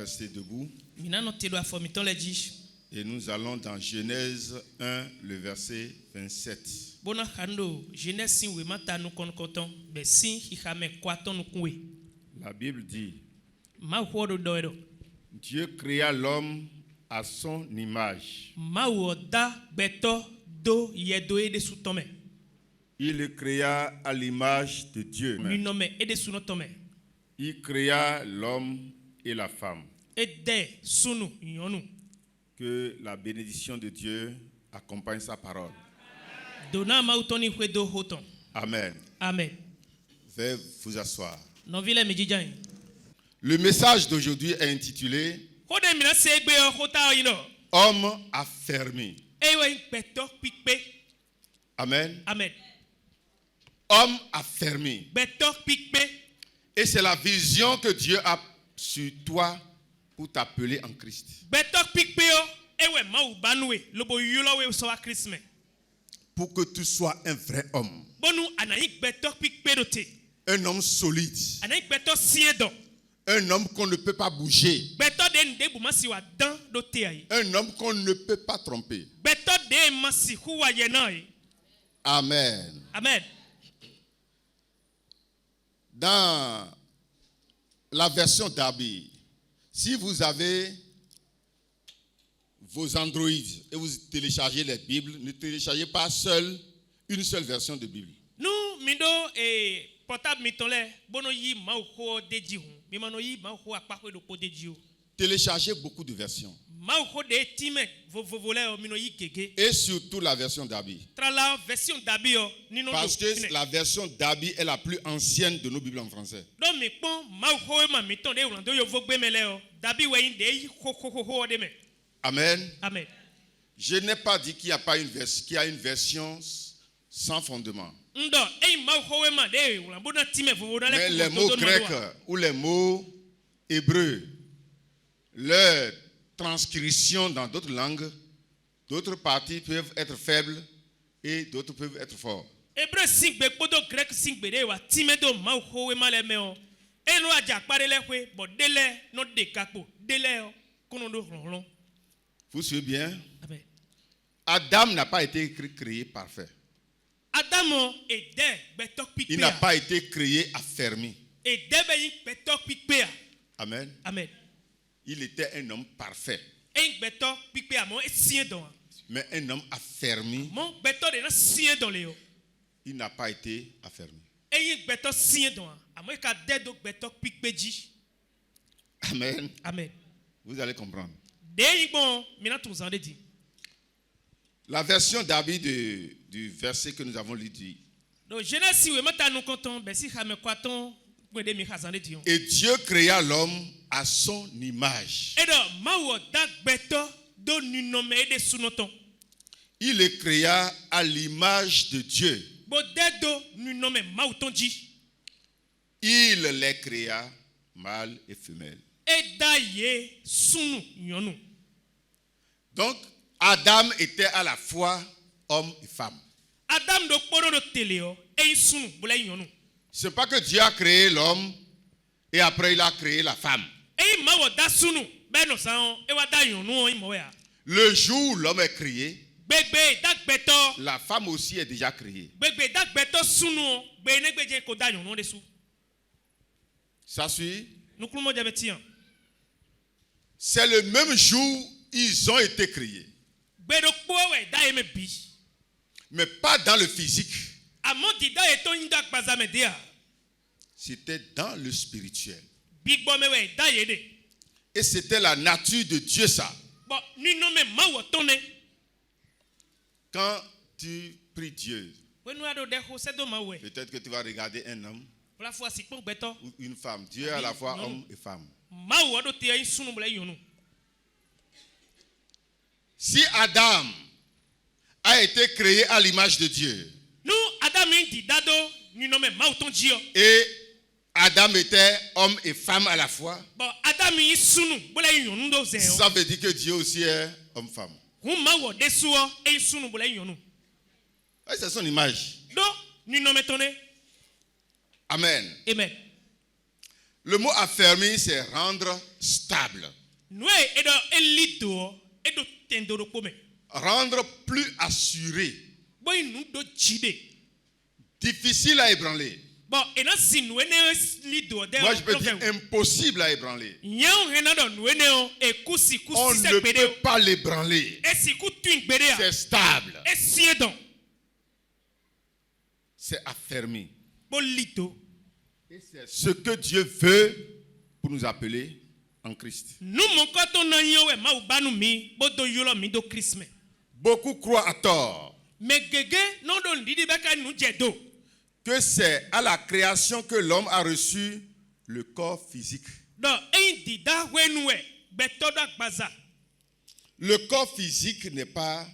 rester debout. Et nous allons dans Genèse 1, le verset 27. La Bible dit, Dieu créa l'homme à son image. Il le créa à l'image de Dieu. Il créa l'homme et la femme. Que la bénédiction de Dieu accompagne sa parole. Amen. Amen. Veuillez vous asseoir. Le message d'aujourd'hui est intitulé Homme affermi. Amen. Amen. Homme affermi. Et c'est la vision que Dieu a sur toi pour t'appeler en Christ. Pour que tu sois un vrai homme. Un homme solide. Un homme qu'on ne peut pas bouger. Un homme qu'on ne peut pas tromper. Amen. Amen. Dans la version Darby, si vous avez vos Android et vous téléchargez les Bibles, ne téléchargez pas une seule version de Bible. Nous, mindo et portable mitole, bono yi mauho deji hu. Mimano yi mauho akpakwe do po deji hu. Téléchargez beaucoup de versions. Mauho de time voleur mino yi keke. Et surtout la version Darby. La version Darby nino. Parce que la version Darby est la plus ancienne de nos Bibles en français. Donc me pon mauho ma miton de urando yo vogbe meleo. Darby we de yi ho de me. Amen. Amen. Je n'ai pas dit qu'il y a pas une version sans fondement. Mais les mots grecs ou les mots hébreux, leur transcription dans d'autres langues, d'autres parties peuvent être faibles et d'autres peuvent être forts. Vous suivez bien? Amen. Adam n'a pas été créé parfait. Il n'a pas été créé affermi. Amen. Amen. Il était un homme parfait. Mais un homme affermi, il n'a pas été affermi. Amen. Amen. Vous allez comprendre. La version Darby du verset que nous avons lu dit. Et Dieu créa l'homme à son image. Il le créa à l'image de Dieu. Il les créa mâle et femelle. Donc, Adam était à la fois homme et femme. Ce n'est pas que Dieu a créé l'homme et après il a créé la femme. Le jour où l'homme est créé, la femme aussi est déjà créée. Ça suit? C'est le même jour où ils ont été créés. Mais pas dans le physique. C'était dans le spirituel. Et c'était la nature de Dieu ça. Quand tu pries Dieu, peut-être que tu vas regarder un homme ou une femme. Dieu est à la fois homme et femme. Si Adam a été créé à l'image de Dieu et Adam était homme et femme à la fois, ça veut dire que Dieu aussi est homme-femme. C'est son image. Amen. Amen. Le mot affermir, c'est rendre stable. Nous edo elito edo tendoro pome. Rendre plus assuré. Boy nous do chide. Difficile à ébranler. Bon, et là, si nous lido de Moi, je peux dire impossible à ébranler. On ne peut pas l'ébranler. C'est stable. C'est affermi. Et c'est ce que Dieu veut pour nous appeler en Christ. Beaucoup croient à tort que c'est à la création que l'homme a reçu le corps physique. Le corps physique n'est pas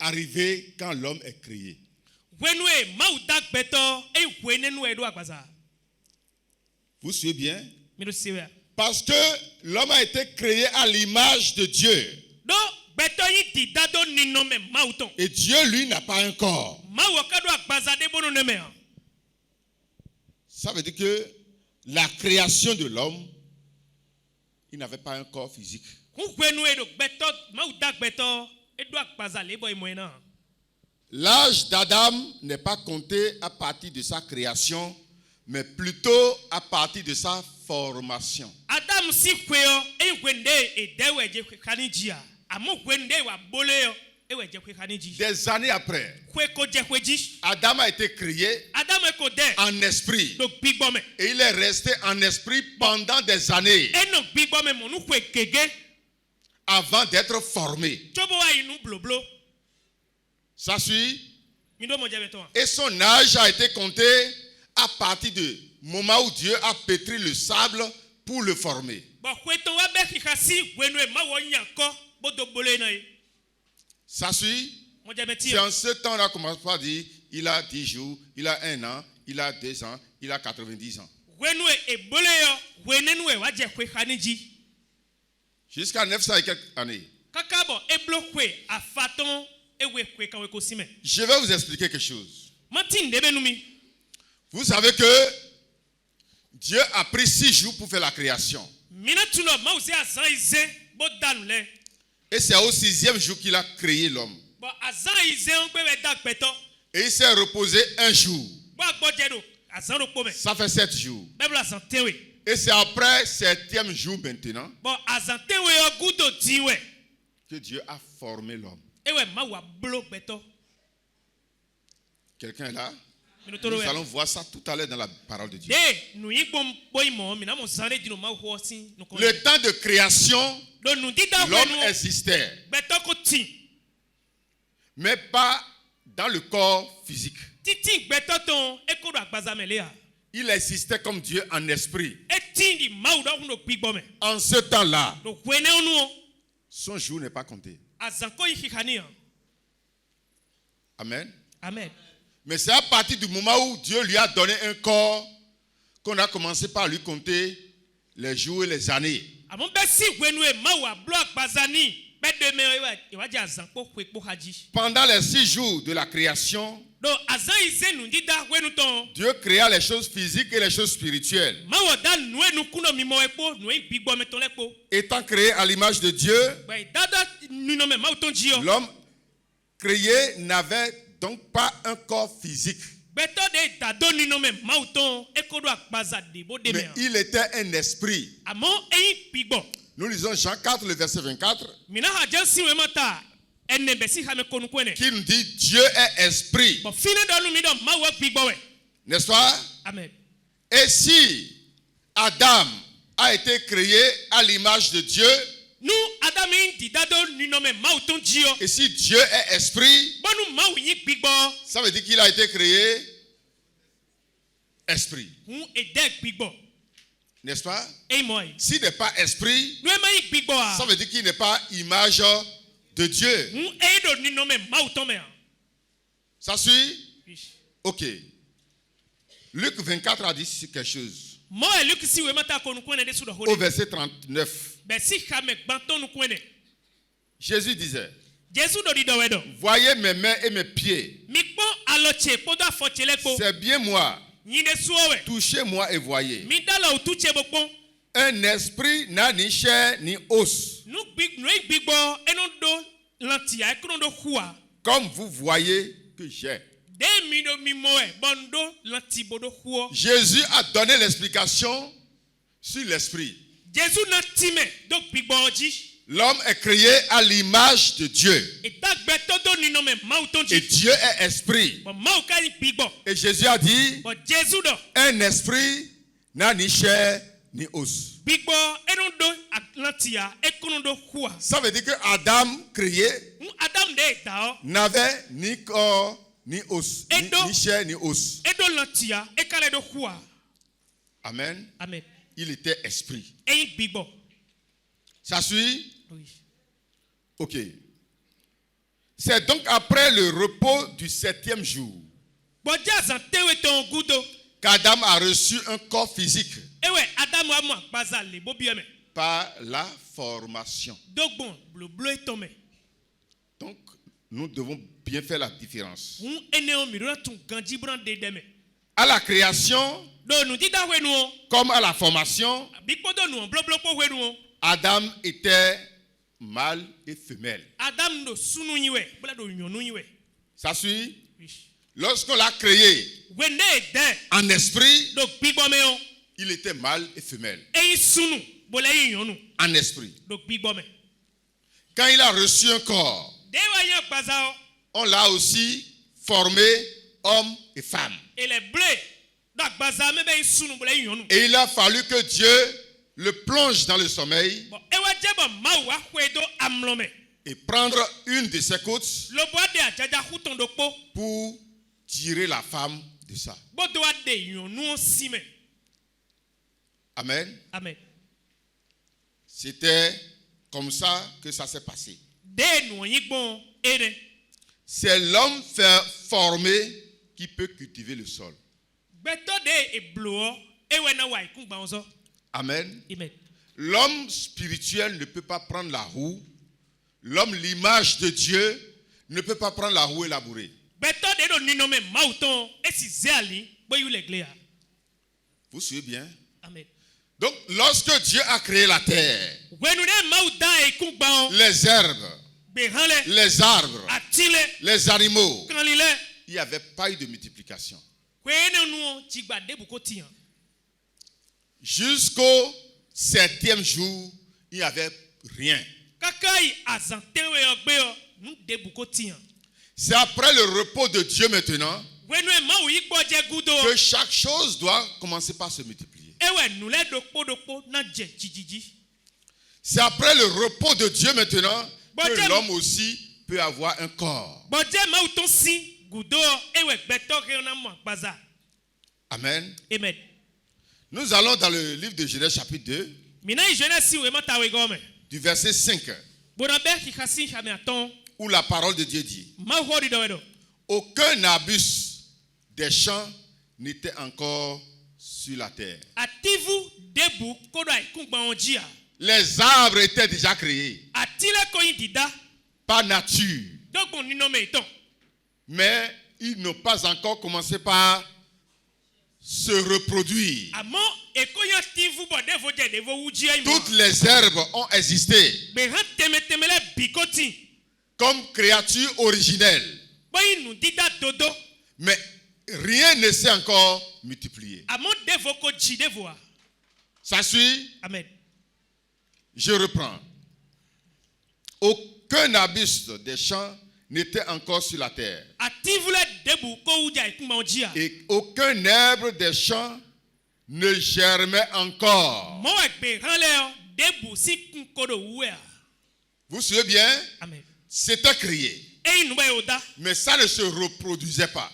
arrivé quand l'homme est créé. Vous suivez bien? Parce que l'homme a été créé à l'image de Dieu. Et Dieu, lui, n'a pas un corps. Ça veut dire que la création de l'homme, il n'avait pas un corps physique. L'âge d'Adam n'est pas compté à partir de sa création, mais plutôt à partir de sa formation. Des années après, Adam a été créé en esprit. Et il est resté en esprit pendant des années avant d'être formé. Ça suit? Et son âge a été compté à partir du moment où Dieu a pétri le sable pour le former. Ça suit? C'est en ce temps là qu'on commence par dire il a 10 jours, il a 1 an, il a 2 ans, il a 90 ans. Jusqu'à 900 et quelques années. Je vais vous expliquer quelque chose. Vous savez que Dieu a pris 6 jours pour faire la création. Et c'est au 6e jour qu'il a créé l'homme. Et il s'est reposé un jour. Ça fait 7 jours. Et c'est après 7e jour maintenant que Dieu a formé l'homme. Quelqu'un est là? Nous allons voir ça tout à l'heure dans la parole de Dieu. Le temps de création, l'homme existait, mais pas dans le corps physique. Il existait comme Dieu en esprit. En ce temps-là, son jour n'est pas compté. Amen. Amen. Mais c'est à partir du moment où Dieu lui a donné un corps qu'on a commencé par lui compter les jours et les années. Pendant les 6 jours de la création, Dieu créa les choses physiques et les choses spirituelles. Étant créé à l'image de Dieu, l'homme créé n'avait donc pas un corps physique. Mais il était un esprit. Nous lisons Jean 4, le verset 24. Qui nous dit Dieu est esprit. N'est-ce pas? Amen. Et si Adam a été créé à l'image de Dieu, et si Dieu est esprit, ça veut dire qu'il a été créé esprit. N'est-ce pas? S'il n'est pas esprit, ça veut dire qu'il n'est pas image de Dieu. Ça suit? Ok. Luc 24 a dit quelque chose. Au verset 39. Jésus disait, voyez mes mains et mes pieds. C'est bien moi. Nyine suowe. Touchez-moi et voyez. Mi dala utuche bokpon. Un esprit n'a ni chair ni os. Nu bigbo enodo lantia ekrondo hua. Comme vous voyez que j'ai. De mido mimoe bondo lantibodo huo. Jésus a donné l'explication sur l'esprit. Jésus na time donc bigbo oji. L'homme est créé à l'image de Dieu. Et Dieu est esprit. Et Jésus a dit, un esprit n'a ni chair ni os. Ça veut dire que Adam créé n'avait ni corps, ni os, ni chair, ni os. Amen. Amen. Il était esprit. Ça suit? Oui. Ok. C'est donc après le repos du 7e jour qu'Adam a reçu un corps physique par la formation. Donc, nous devons bien faire la différence. À la création, comme à la formation, Adam était mâle et femelle. Ça suit? Lorsqu'on l'a créé en esprit, il était mâle et femelle. En esprit. Quand il a reçu un corps, on l'a aussi formé homme et femme. Et il a fallu que Dieu le plonge dans le sommeil et prendre une de ses côtes pour tirer la femme de ça. Amen. Amen. C'était comme ça que ça s'est passé. C'est l'homme formé qui peut cultiver le sol. Amen. Amen. L'homme spirituel ne peut pas prendre la roue. L'homme, l'image de Dieu, ne peut pas prendre la roue et labourer. Vous suivez bien? Amen. Donc, lorsque Dieu a créé la terre, les herbes, les arbres, les animaux, il n'y avait pas eu de multiplication. Jusqu'au 7e jour, il n'y avait rien. C'est après le repos de Dieu maintenant que chaque chose doit commencer par se multiplier. C'est après le repos de Dieu maintenant que l'homme aussi peut avoir un corps. Amen. Amen. Nous allons dans le livre de Genèse chapitre 2, du verset 5, où la parole de Dieu dit: aucun arbuste des champs n'était encore sur la terre. Les arbres étaient déjà créés par nature, mais ils n'ont pas encore commencé par se reproduire. Toutes les herbes ont existé comme créatures originelles, mais rien ne s'est encore multiplié. Ça suit? Amen. Je reprends. Aucun arbuste des champs n'était encore sur la terre. Et aucun arbre des champs ne germait encore. Vous suivez bien? Amen. C'était créé, mais ça ne se reproduisait pas.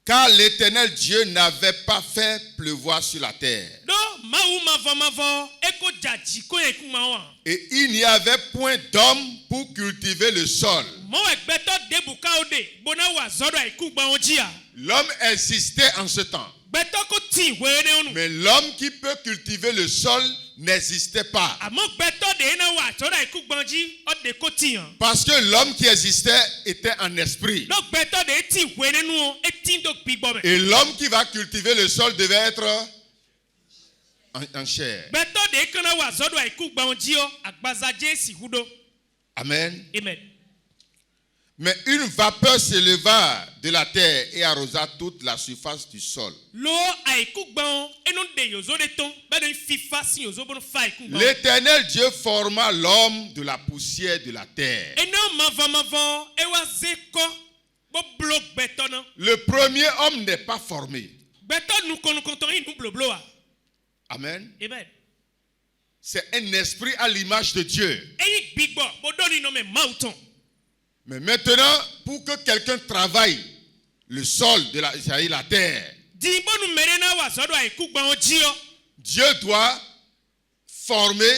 Car l'Éternel Dieu n'avait pas fait pleuvoir sur la terre. Et il n'y avait point d'homme pour cultiver le sol. L'homme existait en ce temps. Gbẹtọ ko tin wele ne onu. Mais l'homme qui peut cultiver le sol n'existait pas. Àmọ́ gbẹtọ de na wa tọda iku gbanji o de ko tin. Parce que l'homme qui existait était en esprit. Lo gbẹtọ de tin wele nu o e tin do gbigbo be. Et l'homme qui va cultiver le sol devait être en chair. Gbẹtọ de kana wa zodo iku gbanji o agbaza Jesi hudo. Amen. Amen. Mais une vapeur s'éleva de la terre et arrosa toute la surface du sol. Lo aiku gban enu de yozo de ton ba de fifa si yozo bon fa iku gban. L'Éternel Dieu forma l'homme de la poussière de la terre. Eno mavamavo e wa zeko bo blok gbẹtọ na. Le premier homme n'est pas formé. Gbẹtọ nu konukonton inu bloblo a. Amen. Amen. C'est un esprit à l'image de Dieu. Eyi gbigbo bo do ni no me mauton. Mais maintenant, pour que quelqu'un travaille le sol de la terre, Di bonu mere na wa zodo aiku gban oji o. Dieu doit former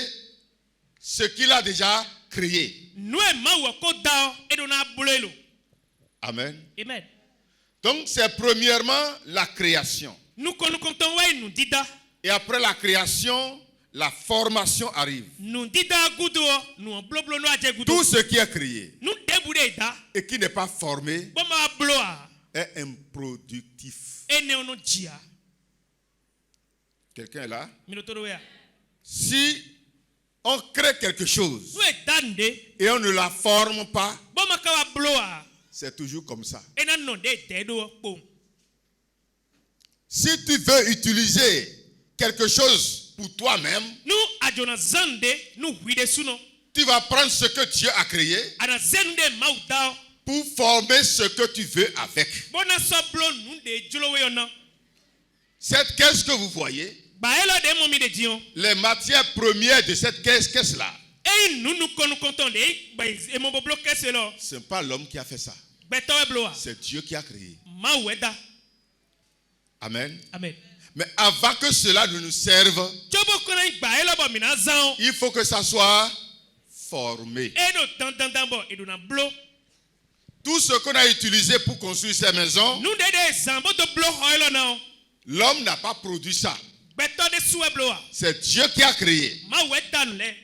ce qu'il a déjà créé. Nu e ma wo ko da o e do na bulelo. Amen. Amen. Donc c'est premièrement la création. Nu konukonton wa inu dida. Et après la création, la formation arrive. Nu dida gudo o nu bloblo no aje gudo. Tout ce qui est créé Nu debude da. et qui n'est pas formé Bo ma blo a. est improductif. Ene ono jia. Quelqu'un est là? Mi no todo ya. Si on crée quelque chose Nu e dande. et on ne la forme pas, Bo ma ka wa blo a. c'est toujours comme ça. Ena no de dedo o po. Si tu veux utiliser quelque chose pour toi-même, Nu ajona zande nu huide suno. tu vas prendre ce que Dieu a créé Ana zende mauda. pour former ce que tu veux avec. Bona so blo nu de jolowe yo na. Cette caisse que vous voyez, Ba elo de momi de dion. les matières premières de cette caisse-là, E nunu konukonton de ba e mo blo kese lo. ce n'est pas l'homme qui a fait ça. Gbẹtọ e blo a. C'est Dieu qui a créé. Ma weda. Amen. Amen. Mais avant que cela ne nous serve, Jobo kona gba elo bo mina zan. il faut que ça soit formé. E no dan bo e do na blo. Tout ce qu'on a utilisé pour construire ces maisons, Nu de zan bo to blo hoilo na. l'homme n'a pas produit ça. Gbẹtọ de su e blo a. C'est Dieu qui a créé. Ma weda nu le.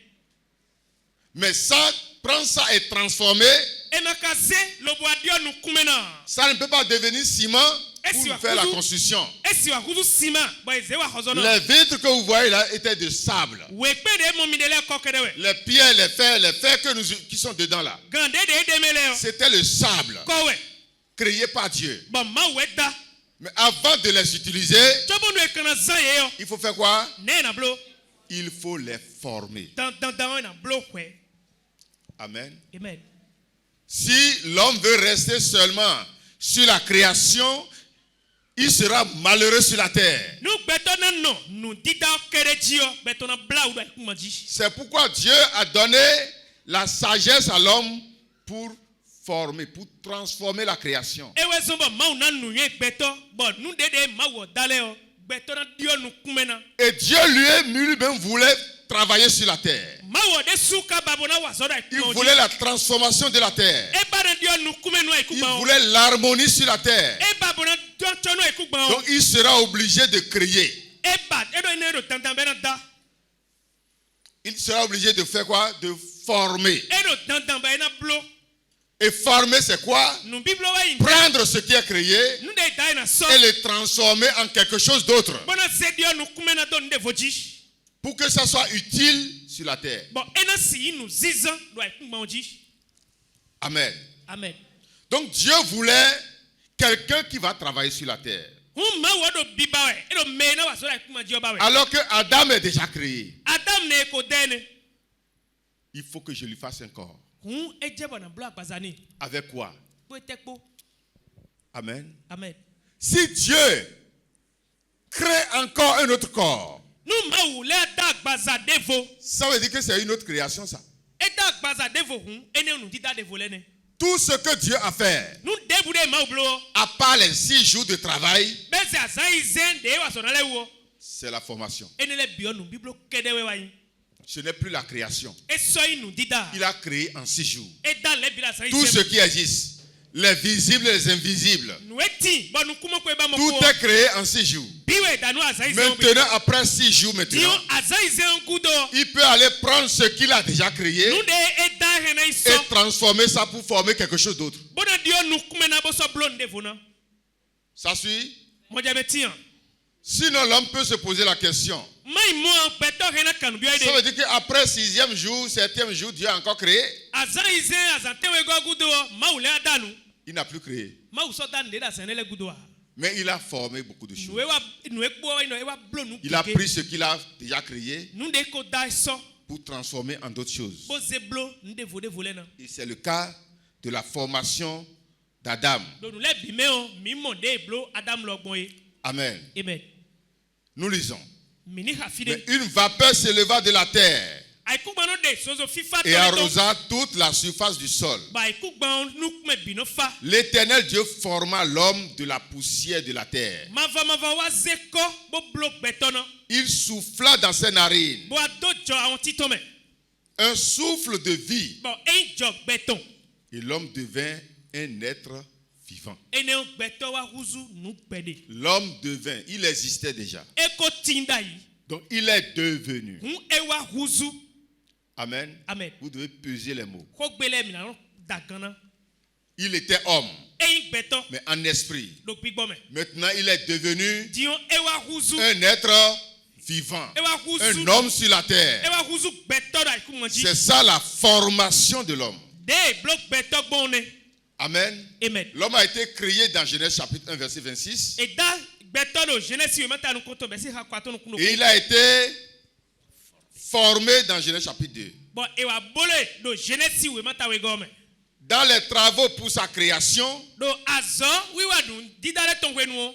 Mais ça, prendre ça et transformer, E ma ka se lo bo adio nu kumena. ça ne peut pas devenir ciment pour faire la construction. E si wa kuzu sima ba ze wa hozo na. Les vitres que vous voyez là étaient de sable. We pe de momi de le kokere we. Les pierres, les fers qui sont dedans là, Gande de mele o. c'était le sable Ko we. créé par Dieu. Ba ma weda. Mais avant de les utiliser, Jobo nu e kana zan ye yo. il faut faire quoi? Ne na blo. Il faut les former. Dan na blo kwe. Amen. Amen. Si l'homme veut rester seulement sur la création, il sera malheureux sur la terre. Nu gbẹtọ na nọ nu dida kere ji o gbẹtọ na bla udo ikuma ji. C'est pourquoi Dieu a donné la sagesse à l'homme pour former, pour transformer la création. Ewe zombo ma na nu ye gbẹtọ bo nu dede ma wo dale o gbẹtọ na dio nu kumena. Et Dieu lui-même voulait travailler sur la terre. Ma wo de suka babo na wa zoda Il ikuma ji. voulait la transformation de la terre. E ba na dio nu kumenu Il ikuma o. voulait l'harmonie sur la terre. E babo na dio chono ikuma o. Donc il sera obligé de créer. E ba e do ne do tantan be na da. Il sera obligé de faire quoi? De former. E do tantan be na blo. Et former, c'est quoi? Nu biblo wa yin. Prendre ce qui est créé Nu de dai na so. et le transformer en quelque chose d'autre Bona se dio nu kumena do nde voji. pour que ça soit utile sur la terre. Bon ena si nu zizan do ikuma ji. Amen. Amen. Donc Dieu voulait quelqu'un qui va travailler sur la terre. Ma wo do biba we. E do me na wa zoda ikuma ji oba we. Alors que Adam est déjà créé, Adam ne ko dene. il faut que je lui fasse un corps. Hun eje bona blo agbazani. Avec quoi? Po tekpo. Amen. Amen. Si Dieu crée encore un autre corps, Nu ma wu le da agbaza devo. ça veut dire que c'est une autre création ça. E da agbaza devo hun ene nu dida devo le ne. Tout ce que Dieu a fait, Nu debu de ma blo. à part les 6 jours de travail, Bese azan izen de wa sona le wo. c'est la formation. Ene le bio nu biblo kede we wa yin. Ce n'est plus la création. E so yin nu dida. Il a créé en 6 jours. E da le bila san Tout ce izen. qui existe, les visibles et les invisibles. nous eti bon nous comment quoi ba Tout moko est créé en 6 jours. biwe danu azaize Maintenant, après 6 jours, maintenant, dio azaize ngudo il peut aller prendre ce qu'il a déjà créé nous de eta hena iso et transformer ça pour former quelque chose d'autre. bona dio nous kumena boso blonde vona Ça suit? moja betia Sinon, l'homme peut se poser la question. mai mo beto hena kanu biwe Ça veut dire qu'après 6e jour, 7e jour, Dieu a encore créé. azaize azatewe go gudo maule adanu Il n'a plus créé. mau so dan de da senele gudo Mais il a formé beaucoup de choses. Il a pris ce qu'il a déjà créé pour transformer en d'autres choses. Et c'est le cas de la formation d'Adam. Amen. Nous lisons. Mais une vapeur s'éleva de la terre et arrosa toute la surface du sol. L'Éternel Dieu forma l'homme de la poussière de la terre. Il souffla dans ses narines un souffle de vie. Et l'homme devint un être vivant. L'homme devint, il existait déjà. Donc il est devenu. Amen. Amen. Vous devez peser les mots. Il était homme, mais en esprit. Maintenant, il est devenu un être vivant, un homme sur la terre. C'est ça la formation de l'homme. Amen. L'homme a été créé dans Genèse chapitre 1, verset 26. Et il a été formé dans Genèse chapitre 2. Dans les travaux pour sa création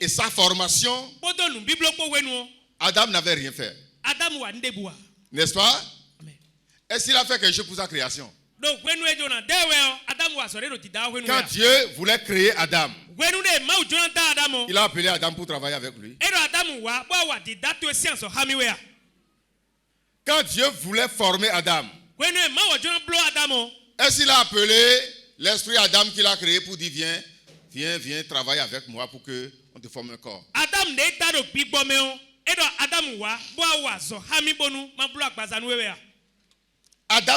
et sa formation, Adam n'avait rien fait. N'est-ce pas? Est-ce qu'il a fait quelque chose pour sa création? Quand Dieu voulait créer Adam, il a appelé Adam pour travailler avec lui. Quand Dieu voulait former Adam, est-ce qu'il a appelé l'esprit Adam qu'il a créé pour dire viens travailler avec moi pour que on te forme un corps? Adam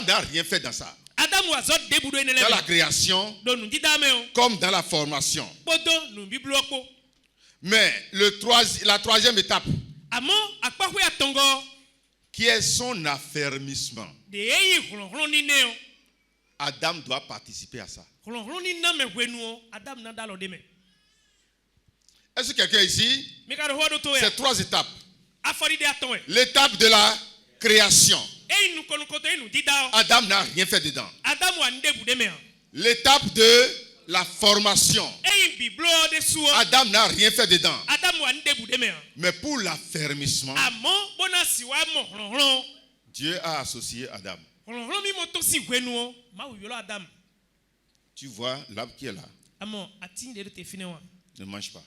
n'a rien fait dans ça. Dans la création, comme dans la formation. Mais la troisième étape, qui est son affermissement, Adam doit participer à ça. Est-ce que quelqu'un ici, c'est 3 étapes. L'étape de la création, Adam n'a rien fait dedans. L'étape de la formation, Adam n'a rien fait dedans. Mais pour l'affermissement, Dieu a associé Adam. Tu vois l'arbre qui est là. Ne mange pas.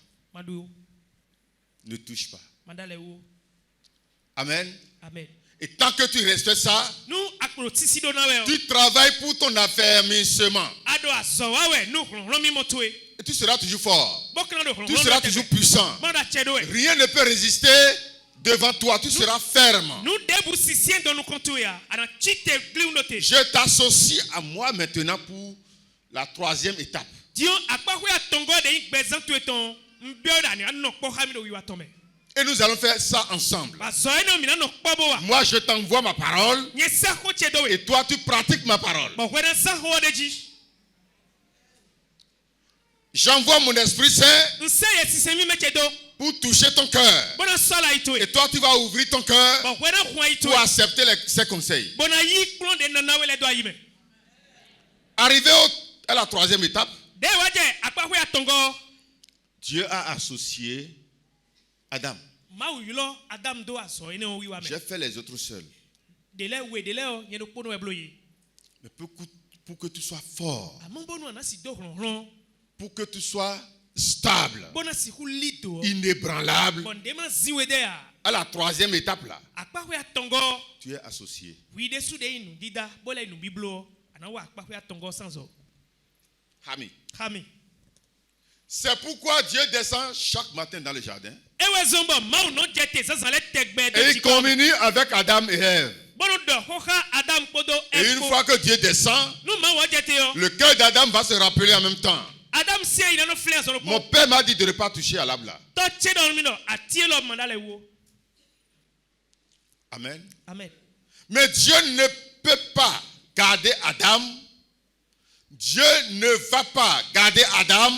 Ne touche pas. Amen. Et tant que tu respectes ça, tu travailles pour ton affermissement. Et tu seras toujours fort. Tu seras toujours puissant. Rien ne peut résister devant toi. Tu seras ferme. Je t'associe à moi maintenant pour la 3e étape. Et nous allons faire ça ensemble. Moi, je t'envoie ma parole. Et toi, tu pratiques ma parole. J'envoie mon Esprit Saint pour toucher ton cœur. Et toi, tu vas ouvrir ton cœur pour accepter ses conseils. Arrivé à la 3e étape, Dieu a associé Adam. J'ai fait les autres seuls. Mais pour que tu sois fort, pour que tu sois stable, inébranlable, à la 3e étape là, tu es associé. Hami. C'est pourquoi Dieu descend chaque matin dans le jardin. ewe zombo mau no jete sasa le tegbe Et de il communie avec Adam et Ève. bono do hoha adam podo Et une fois que Dieu descend, no ma wa jete yo le cœur d'Adam va se rappeler en même temps. adam se ina no fle so Mon père m'a dit de ne pas toucher à l'arbre là. to che do mi no atie lo mandale wo. Amen. Amen. Mais Dieu ne peut pas garder Adam. Dieu ne va pas garder Adam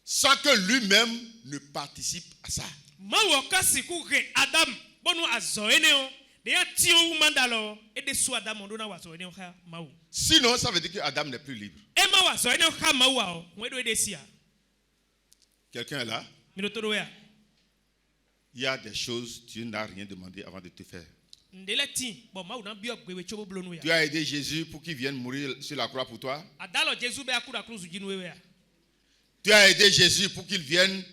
sans que lui-même ne participe à ça. Ma wo kasi ku re adam bono azo ene o de ya ti o mandalo e de su adam ndo na wa zo ene o ha ma wo. Sinon, ça veut dire que Adam n'est plus libre. E ma wa zo ene o ha ma wo o we do e de sia. Quelqu'un est là? Mi no to do ya. Il y a des choses que Dieu n'a rien demandé avant de te faire. Ndele ti bo ma wo na bi ogbe we chobo blonu ya. Tu as aidé Jésus pour qu'il vienne mourir sur la croix pour toi. Adalo Jésus be akura cruz jinu we ya. Tu as aidé Jésus pour qu'il vienne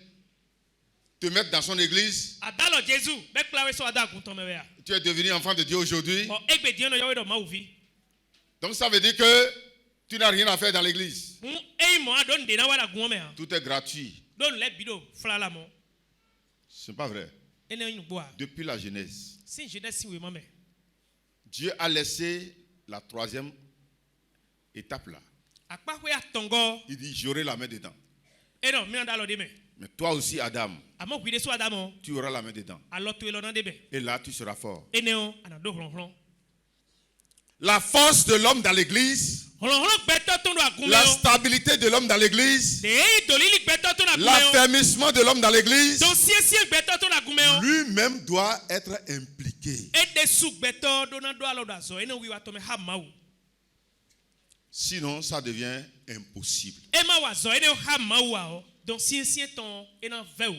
te mettre dans son église. Adalo Jésus be klawe so ada kun to me ya. Tu es devenu enfant de Dieu aujourd'hui. Bon egbe di no yawe do ma wo vi. Donc ça veut dire que tu n'as rien à faire dans l'église. E mo adon de na wala gun me ha. Tout est gratuit. Don le bido flala mo. Ce n'est pas vrai. Ene yin bo a. Depuis la Genèse, Sin je si we mame. Dieu a laissé la troisième étape là. Akpa we atongo Il dit, j'aurai la main dedans. e no mi andalo de me. Mais toi aussi, Adam, Amo kwide so adamo tu auras la main dedans. alo to elo na de be. Et là, tu seras fort. Ene o anado hlonhlon. La force de l'homme dans l'église, Hlonhlon beto to do agun me la o. stabilité de l'homme dans l'église, De e dolili beto to na agun me o. l'affermissement de l'homme dans l'église, Don sie beto to na agun me o. lui-même doit être impliqué. E de su beto do na do alo da zo ene wi wa to me ha ma wo. Sinon, ça devient impossible. E ma wa zo ene ha ma wo a o. Don sie ton e na ve o.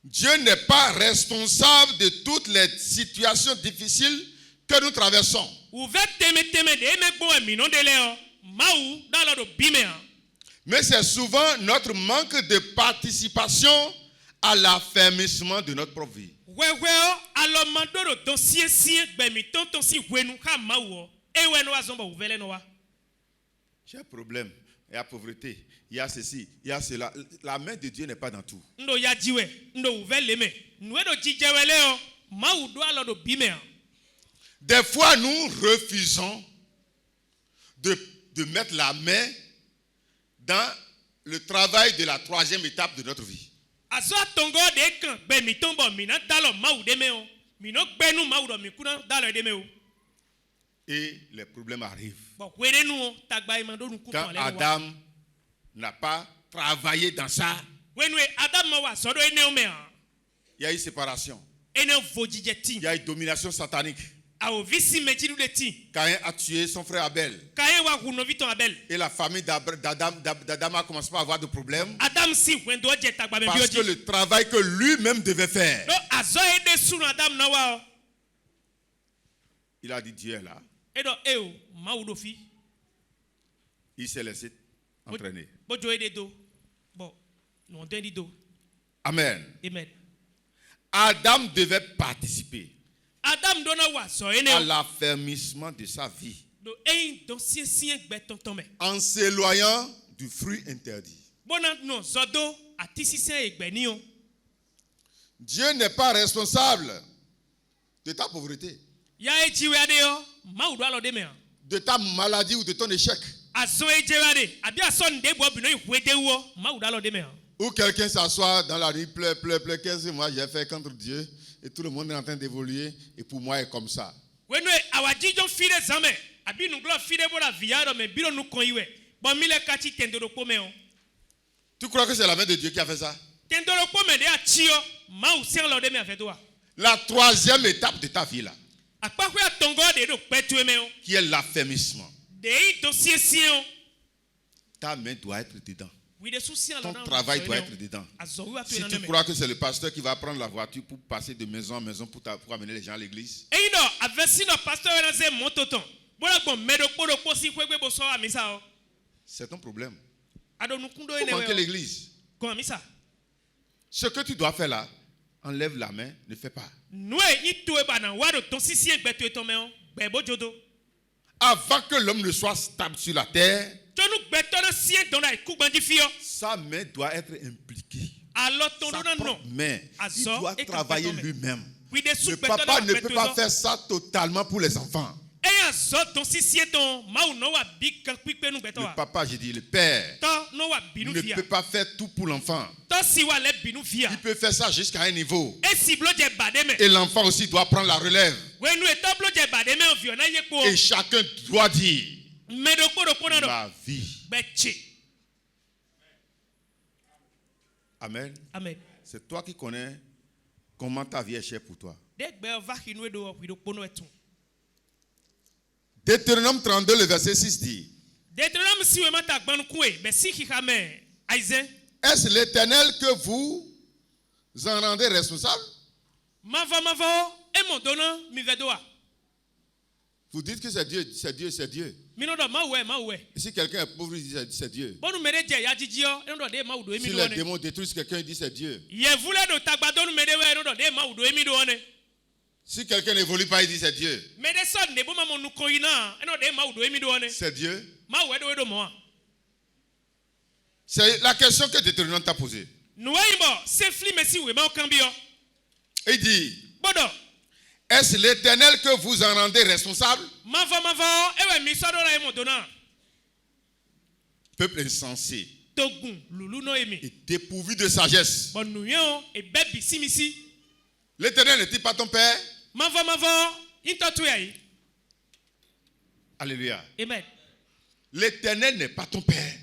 Dieu n'est pas responsable de toutes les situations difficiles que nous traversons. Ou ve teme de e me gbo emi no de le o. Ma wo da lo do bi me a. Mais c'est souvent notre manque de participation à l'affermissement de notre propre vie. Wewe o alo mandoro don sie gbemi ton si wenu ha ma wo. E we no azomba u vele no wa. J'ai un problème. Il y a pauvreté. Il y a ceci. Il y a cela. La main de Dieu n'est pas dans tout. Ndo ya jiwe, ndo u vele me. Nwe do jijewele o. Ma u do alo do bi me a. Des fois, nous refusons de mettre la main dans le travail de la troisième étape de notre vie. Azo tongo de kan be mi tombo mi na dalo ma u de me o. Mi no gbenu ma u do mi kuna dalo de me o. Et les problèmes arrivent. Bo were nu o tagba e mandonu ku Quand ton le wa. Adam n'a pas travaillé dans ça, Wenwe Adam ma wa so do ene o me a. il y a eu séparation. Ene vo jijeti. Il y a eu domination satanique. A o visi mejiru de ti. Caïn a tué son frère Abel. Kaye wa huno viton Abel. Et la famille d'Adam a commencé à avoir des problèmes. Adam si wendo je tagba me Parce que bioji. le travail que lui-même devait faire, No azo e de sunu Adam na wa o. il a dit Dieu est là. E do e o ma u do fi. Il s'est laissé entraîner. Bojo e de do. Bon, non den di do. Amen. Amen. Adam devait participer Adam dona wa so ene à o. l'affermissement de sa vie Do ein don sie gbe tonton me. en s'éloignant du fruit interdit. Bona no zodo ati sisen egbe ni o. Dieu n'est pas responsable de ta pauvreté, Ya e jiwe ade o. Ma u do alo de me a. de ta maladie ou de ton échec. Azo e jiwe ade. Abi aso nde bo bi no ihwe de wo. Ma u do alo de me a. Ou quelqu'un s'assoit dans la rue, pleure. Qu'est-ce que moi j'ai fait contre Dieu? Et tout le monde est en train d'évoluer. Et pour moi, est comme ça. Wenwe awajijo fide zame. Abi nu glo fide bo la viado me biro nu kon iwe. Bon mi le kati tendoro po me o. Tu crois que c'est la main de Dieu qui a fait ça? Tendoro po me de a chio. Ma u sen lo de me a fait toi. La troisième étape de ta vie là, Akpa ko atongo de do petu me o. qui est l'affermissement. De yi don sie o. Ta main doit être dedans. Oui de souci Ton travail doit être dedans. Azo wi atu Si ena tu me. crois que c'est le pasteur qui va prendre la voiture pour passer de maison en maison pour amener les gens à l'église, Eyi no avesi no pastor na ze mototon. Bola gbon medo po si kwegbe bo so amisa o. c'est ton problème. Ado nu kundo Faut ene manquer we. l'église. Ko amisa. Ce que tu dois faire là, enlève la main, ne fais pas. Noe yi to e bana wa do ton sisi egbe to eton me o. Gbe bojodo. Avant que l'homme ne soit stable sur la terre, Jonu Sa main doit être impliquée. Alors Sa ton propre non. main. Il Azor doit et travailler Kapeton. lui-même. Oui, des Le sous papa ne peut pas faire ça totalement pour les enfants. Et azor ton si ton mau no wa big kan pipe nu beto Le wa. papa, je dis, le père, To no wa binu ne via. peut pas faire tout pour l'enfant. To si wa le binu via. Il peut faire ça jusqu'à un niveau. Et si blo je bademe. Et l'enfant aussi doit prendre la relève. We nu eto blo je bademe o vio na ye ko. Et chacun doit dire, Me do ko na do. ma vie. Beche. Amen. Amen. C'est toi qui connais comment ta vie est chère pour toi. Deutéronome 32, le verset 6 dit, est-ce l'Éternel que vous en rendez responsable? Vous dites que c'est Dieu, c'est Dieu, c'est Dieu. Et si quelqu'un est pauvre, il dit c'est Dieu. Si les démons détruisent quelqu'un, il dit c'est Dieu. Si quelqu'un n'évolue pas, il dit c'est Dieu. C'est Dieu. C'est la question que Deutéronome t'a posée. Il dit, est-ce l'Éternel que vous en rendez responsable? Peuple insensé et dépourvu de sagesse. L'Éternel n'est-il pas ton père? Alléluia. Amen. L'Éternel n'est pas ton père.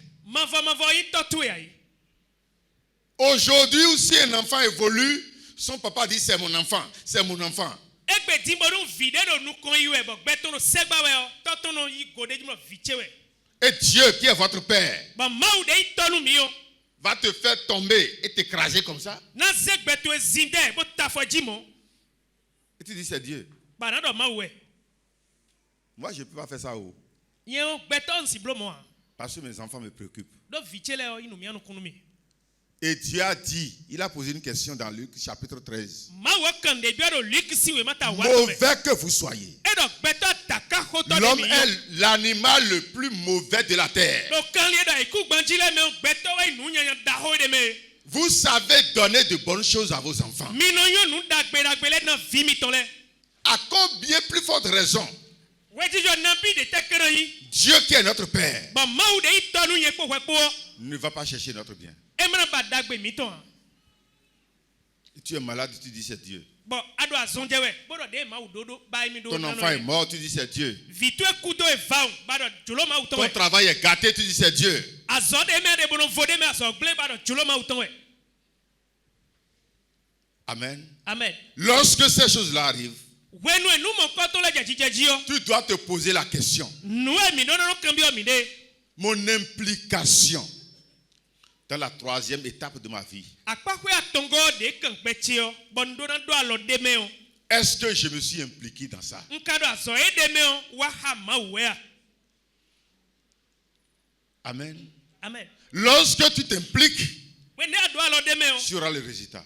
Aujourd'hui, où si un enfant évolue, son papa dit c'est mon enfant, c'est mon enfant. Et Dieu qui est votre père va te faire tomber et t'écraser comme ça. Et tu dis c'est Dieu. Moi je ne peux pas faire ça. Parce que mes enfants me préoccupent. Et Dieu a dit, il a posé une question dans Luc chapitre 13. Mauvais que vous soyez. L'homme est l'animal le plus mauvais de la terre. Vous savez donner de bonnes choses à vos enfants. À combien plus forte raison Dieu qui est notre Père ne va pas chercher notre bien. Et tu es malade, tu dis c'est Dieu. Ton enfant est mort, tu dis c'est Dieu. Ton travail est gâté, tu dis c'est Dieu. Amen. Amen. Lorsque ces choses-là arrivent, tu dois te poser la question. Mon implication dans la troisième étape de ma vie. Est-ce que je me suis impliqué dans ça? Amen. Amen. Lorsque tu t'impliques, tu auras le résultat.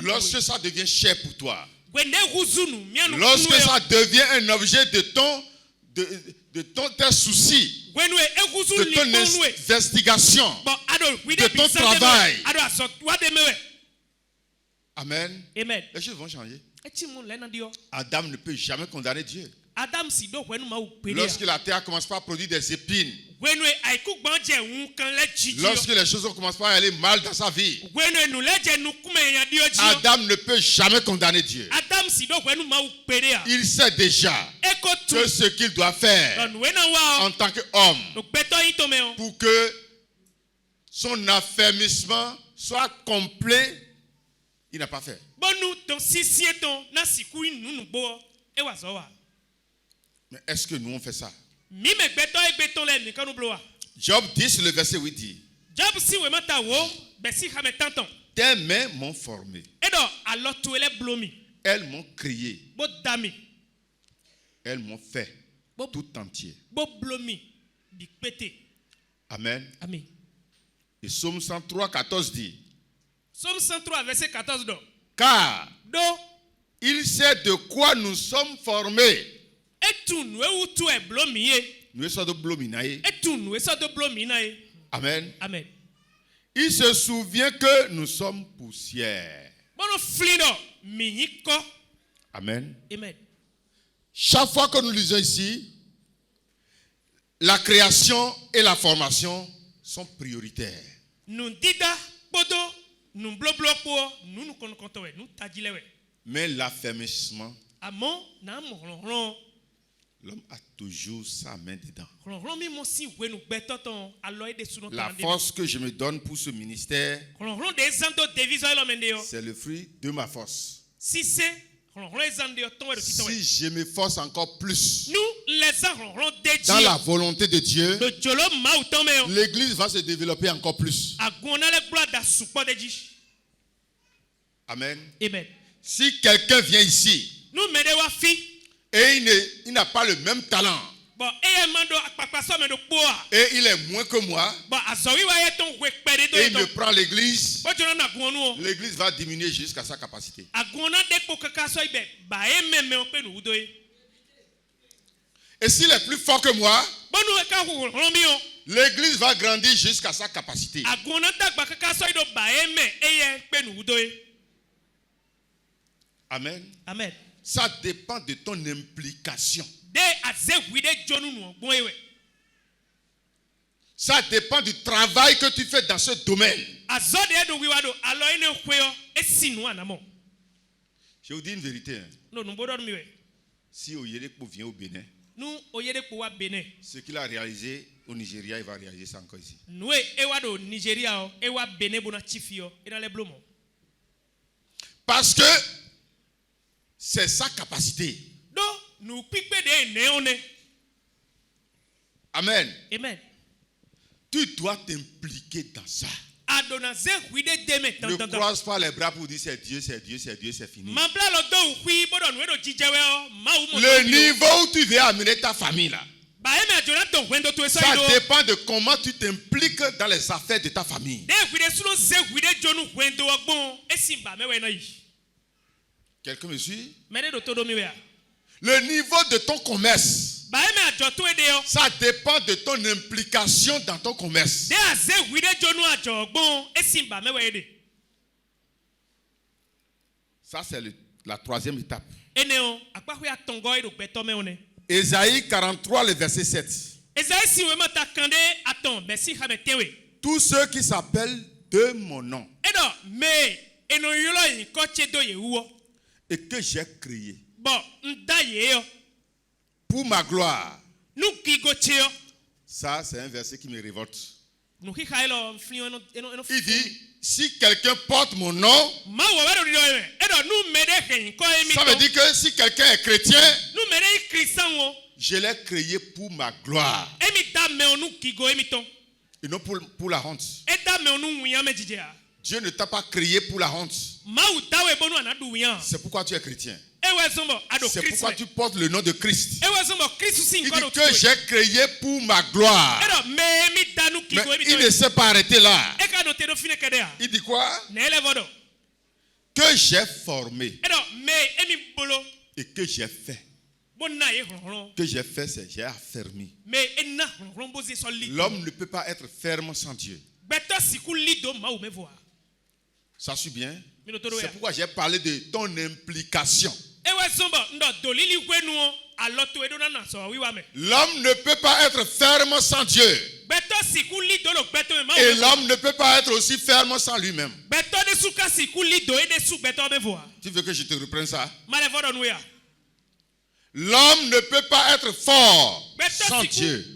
Lorsque ça devient cher pour toi, lorsque ça devient un objet de tes soucis, de ton investigation, de ton travail. Amen. Amen. Les choses vont changer. Adam ne peut jamais condamner Dieu. Lorsque la terre commence pas à produire des épines, lorsque les choses commencent pas à aller mal dans sa vie, Adam ne peut jamais condamner Dieu. Il sait déjà que ce qu'il doit faire en tant qu'homme pour que son affermissement soit complet, il n'a pas fait. Mais est-ce que nous on fait ça? Job 10, le verset 8 dit, tes mains m'ont formé. Elles m'ont crié. Elles m'ont fait tout entier. Amen. Amen. Et Psaume 103, 14 dit, Psaume 103, verset 14. Car il sait de quoi nous sommes formés Nous sommes blominaï. Et tout nous, et ça de blominaï. Amen. Amen. Il se souvient que nous sommes poussière. Bon, flido, miniko. Amen. Amen. Chaque fois que nous lisons ici, la création et la formation sont prioritaires. Nous dida, podo, nous bloblopo, nous konkontowe, nous tadilewe. Mais l'affermissement, Amon, na mon l'homme a toujours sa main dedans. La La force que je me donne pour ce ministère, c'est le fruit de ma force. Si je me force encore plus dans la volonté de Dieu, l'église va se développer encore plus. Amen. Amen. Si quelqu'un vient ici et il n'a pas le même talent, et il est moins que moi, et il me prend l'église, l'église va diminuer jusqu'à sa capacité. Et s'il est plus fort que moi, l'église va grandir jusqu'à sa capacité. Amen. Amen. Ça dépend de ton implication. Ça dépend du travail que tu fais dans ce domaine. Je vous dis une vérité. Si Oyedepo vient au Bénin, ce qu'il a réalisé au Nigeria, il va réaliser ça encore ici. Parce que c'est sa capacité. Amen. Amen. Tu dois t'impliquer dans ça. Ne croise pas les bras pour dire c'est Dieu, c'est Dieu, c'est Dieu, c'est fini. Le niveau où tu veux amener ta famille là, ça dépend de comment tu t'impliques dans les affaires de ta famille. Quelqu'un me suit? Le niveau de ton commerce, ça dépend de ton implication dans ton commerce. Ça, c'est la troisième étape. Ésaïe 43, le verset 7. Tous ceux qui s'appellent de mon nom et que j'ai créé pour ma gloire. Ça, c'est un verset qui me révolte. Il dit, si quelqu'un porte mon nom, ça veut dire que si quelqu'un est chrétien, je l'ai créé pour ma gloire. Et non pour la honte. Dieu ne t'a pas créé pour la honte. C'est pourquoi tu es chrétien. C'est pourquoi tu portes le nom de Christ. Il dit que j'ai créé pour ma gloire. Mais il ne s'est pas arrêté là. Il dit quoi? Que j'ai formé et que j'ai fait. Que j'ai fait, c'est j'ai affermi. L'homme ne peut pas être ferme sans Dieu. Ça suit bien? C'est pourquoi j'ai parlé de ton implication. L'homme ne peut pas être ferme sans Dieu. Et l'homme ne peut pas être aussi ferme sans lui-même. Tu veux que je te reprenne ça? L'homme ne peut pas être fort sans Dieu.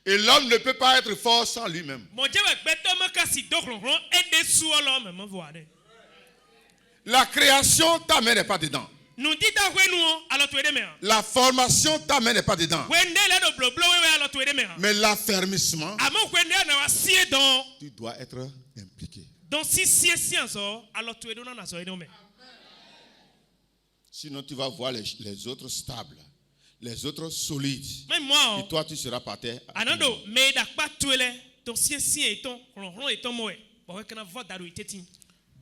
Et l'homme ne peut pas être fort sans lui-même. La création, ta main n'est pas dedans. La formation, ta main n'est pas dedans. Mais l'affermissement, tu dois être impliqué. Sinon, tu vas voir les autres stables, les autres solides. Et toi, tu seras par terre.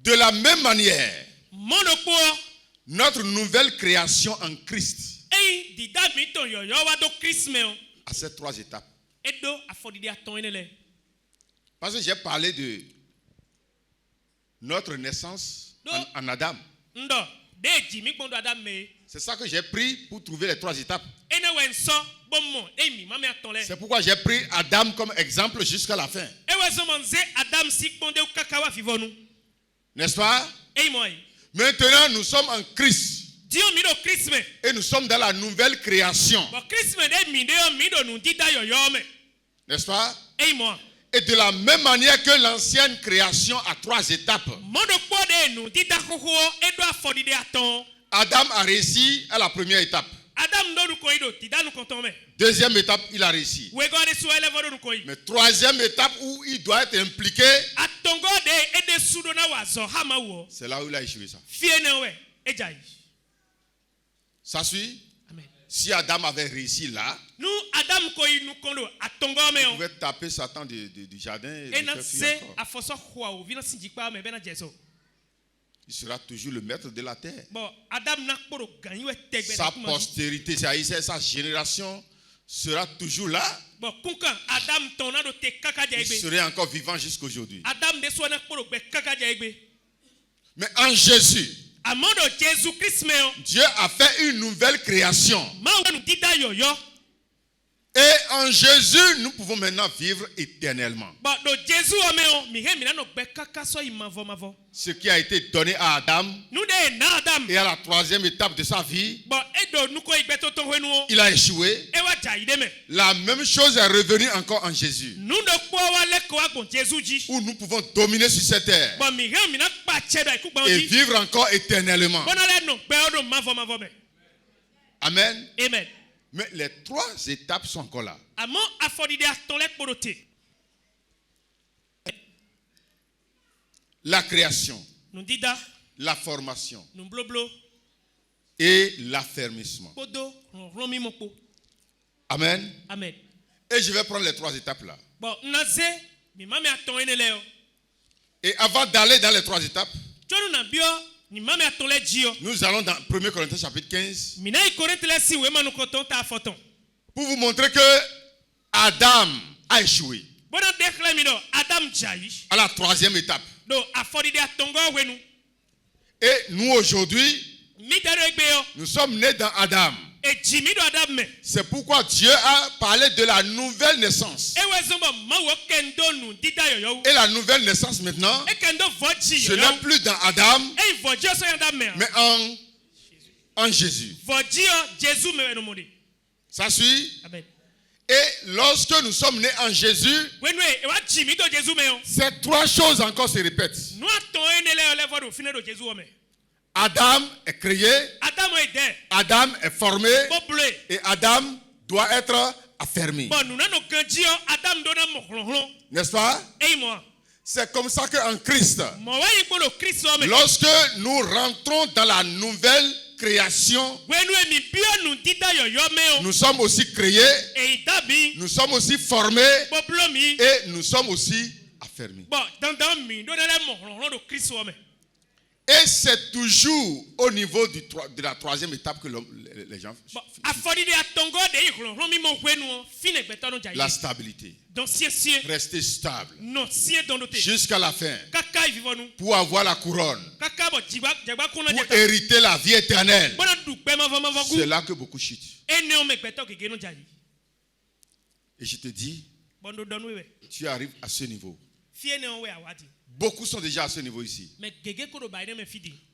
De la même manière, notre nouvelle création en Christ ei dida mi ton yoyo wa do Christmas o. À ces 3 étapes. Edo afodide aton enele. Parce que j'ai parlé de notre naissance en Adam. Ndo de jimi kondo Adam me. C'est ça que j'ai pris pour trouver les 3 étapes. Ene wenso bommo e mi mame aton le. C'est pourquoi j'ai pris Adam comme exemple jusqu'à la fin. E weso monze Adam si konde kakawa vivonu. N'est-ce pas? Ei moi. Maintenant, nous sommes en Christ. Dio mi do Christmas. Et nous sommes dans la nouvelle création. Bo Christmas de mi do nu dida yoyo me. N'est-ce pas? Ei moi. Et de la même manière que l'ancienne création a 3 étapes. Modo po de nu dida koko edo afodide aton. Adam a réussi à la première étape. Adam do nu koido dida nu konton me. Deuxième étape, il a réussi. We go de so elevo nu koi. Mais troisième étape où il doit être impliqué, Atongo de ede sudo na wazo hama wo. c'est là où il a échoué ça. Fiene we ejai. Ça suit? Amen. Si Adam avait réussi là, Nous Adam koi nu kondo atongo me il o. pouvait taper Satan du jardin et Et lui na faire fuir se encore. afoso kwa o vina sinjikpa me bena jeso. Il sera toujours le maître de la terre. Bon Adam na kporo ganyi we tegbe Sa na kuma. postérité, sa génération sera toujours là. Bon kunkan Adam tona do te kaka Il jaigbe. serait encore vivant jusqu'aujourd'hui. Adam de so na kporo gbe kaka jaigbe. Mais en Jésus, Amondo Jésus Christ me o. Dieu a fait une nouvelle création. Ma wenu dida yoyo. Et en Jésus, nous pouvons maintenant vivre éternellement. Bon do Jésus o me o mi he mi na no gbe kaka so imavo. Ce qui a été donné à Adam Nous de na Adam. et à la 3e étape de sa vie, Bon edo nu ko igbe to ton wenu o. il a échoué. E wa jaide me. La même chose est revenue encore en Jésus, Nous do po wa le ko agbon Jésus ji. où nous pouvons dominer sur cette terre Bon mi he mi na pa chedo iku gba et ji. vivre encore éternellement. Bon ale no gbe odo mavo me. Amen. Amen. Mais les 3 étapes sont encore là. Amo afodide aton le kporote. La création, Nu dida, la formation nu bloblo, et l'affermissement. podo, ron mi moko. Amen. Amen. Et je vais prendre les 3 étapes là. Bon, naze, mi mame aton enele o. Et avant d'aller dans les 3 étapes, Tonu na bio, ni mame aton le jio. nous allons dans 1 Corinthiens chapitre 15 Mina ikorete le si we manu koton ta foton. pour vous montrer que Adam a échoué Bona dekle mi do Adam jai. à la 3e étape. Do afodide atongo wenu. Et nous aujourd'hui, Mi daro egbe yo. nous sommes nés dans Adam. E jimi do Adam me. C'est pourquoi Dieu a parlé de la nouvelle naissance. E we zombo ma wo kendo nu dida yoyo. Et la nouvelle naissance maintenant, E kendo voji ce yoyo. n'est plus dans Adam, E voji so Adam me. mais en Jésus. Voji o Jésus me no modi. Ça suit? Amen. Et lorsque nous sommes nés en Jésus, Wenu e wa jimi do Jésus me o. ces 3 choses encore se répètent. Nous attendons le level au final de Jésus. Adam est créé, Adam est there. Adam est formé Boble. et Adam doit être affermi. Bon, nous n'avons qu'un Dieu. Adam donne un N'est-ce pas? et moi. C'est comme ça qu'en Christ, Moi, il faut le Christ. lorsque nous rentrons dans la nouvelle création, nous sommes aussi créés, nous sommes aussi formés et nous sommes aussi affermis. Et c'est toujours au niveau de la 3e étape que les gens la stabilité. Rester stable jusqu'à la fin pour avoir la couronne, pour hériter la vie éternelle. C'est là que beaucoup chutent. Et je te dis, tu arrives à ce niveau. Beaucoup sont déjà à ce niveau ici.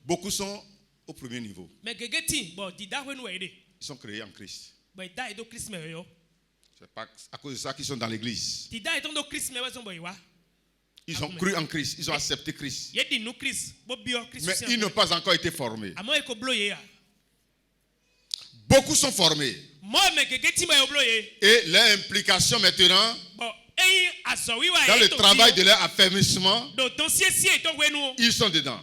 Beaucoup sont au premier niveau. Ils sont créés en Christ. C'est pas à cause de ça qu'ils sont dans l'église. Ils ont cru en Christ. Ils ont accepté Christ. Mais ils n'ont pas encore été formés. Beaucoup sont formés. Et leur implication maintenant, dans le travail de leur affermissement, ils sont dedans.